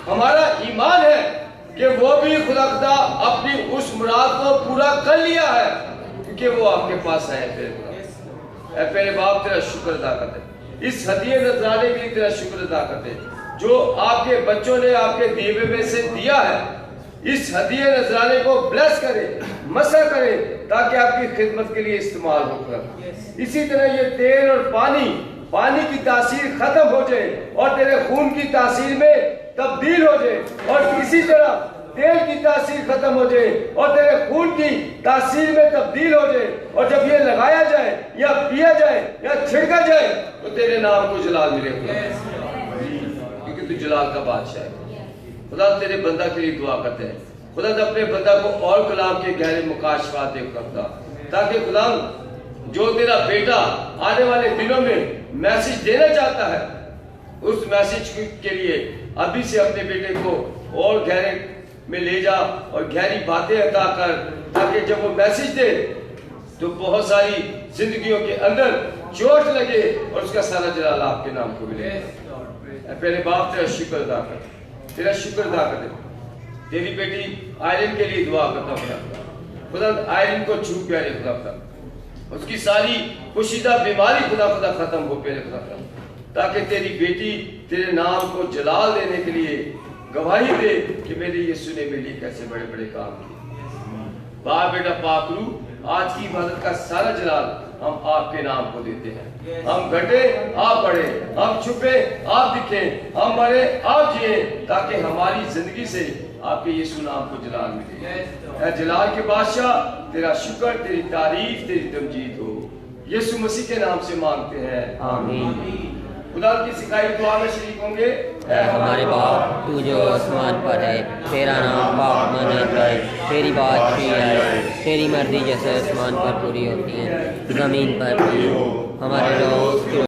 हमारा ईमान है कि वो भी खुदा अपनी उस मुराद को पूरा कर लिया है, क्योंकि वो आपके पास आए। तेरे बाप तेरा शुक्र अदा करते, इस हदिये नजराने के लिए तेरा शुक्र अदा करते जो आपके बच्चों ने आपके दीवे में से दिया है। इस हदिये नजराने को ब्लेस करे, मसा करे, ताकि आपकी खिदमत के लिए इस्तेमाल होकर। इसी तरह ये तेल और पानी की तासीर खत्म हो जाए और तेरे खून की तासीर में तब्दील हो जाए, और इसी तरह तेल की तासीर खत्म हो जाए और तेरे खून की तासीर में तब्दील हो जाए। और जब ये लगाया जाए या पिया जाए या छिड़का जाए तो तेरे नाम को जलाल मिले, क्योंकि तू जलाल का बादशाह है। खुदा तेरे बंदा के लिए दुआ करते हैं। खुदा अपने बंदा को और कलाम के गहरे मुकाशफात दे करता, ताकि खुदा जो तेरा बेटा आने वाले दिनों में मैसेज देना चाहता है, उस मैसेज के लिए अभी से अपने बेटे को और गहरे में ले जा और गहरी बातें अता कर, ताकि जब वो मैसेज दे तो बहुत सारी जिंदगियों के अंदर चोट लगे और उसका सारा जलाल आपके नाम को मिले। पहले बाप तेरा शुक्र अदा कर, तेरा शुक्र अदा कर। तेरी बेटी आयरन के लिए दुआ करता खुदा, आयरन को छू प्यारे खुदा, उसकी सारी पोशीदा बीमारी खुदा खत्म हो प्यारे खुदा, ताकि तेरी बेटी तेरे नाम को जलाल देने के लिए गवाही दे कि मेरे यीशु ने मेरे लिए कैसे बड़े बड़े काम किए। बाप बेटा पाक रू, आज की इबादत का सारा जलाल हम आपके नाम को देते हैं। हम घटे आप बढ़े, हम छुपे आप दिखे, हम मरे आप जिए, ताकि हमारी जिंदगी से आपके यीशु नाम को जलाल मिले। ऐ जलाल के बादशाह, तेरा शुक्र, तेरी तारीफ, तेरी तमजीद हो। यीशु मसीह के नाम से मांगते हैं, आमीन। खुदा की सिखाई दुआ में शरीक होंगे। ऐ हमारे बाप, तू जो आसमान पर है, तेरा नाम पाक माना जाए, तेरी बादशाही आए, तेरी मर्जी जैसे आसमान पर पूरी होती है ज़मीन पर भी। हमारे रोज़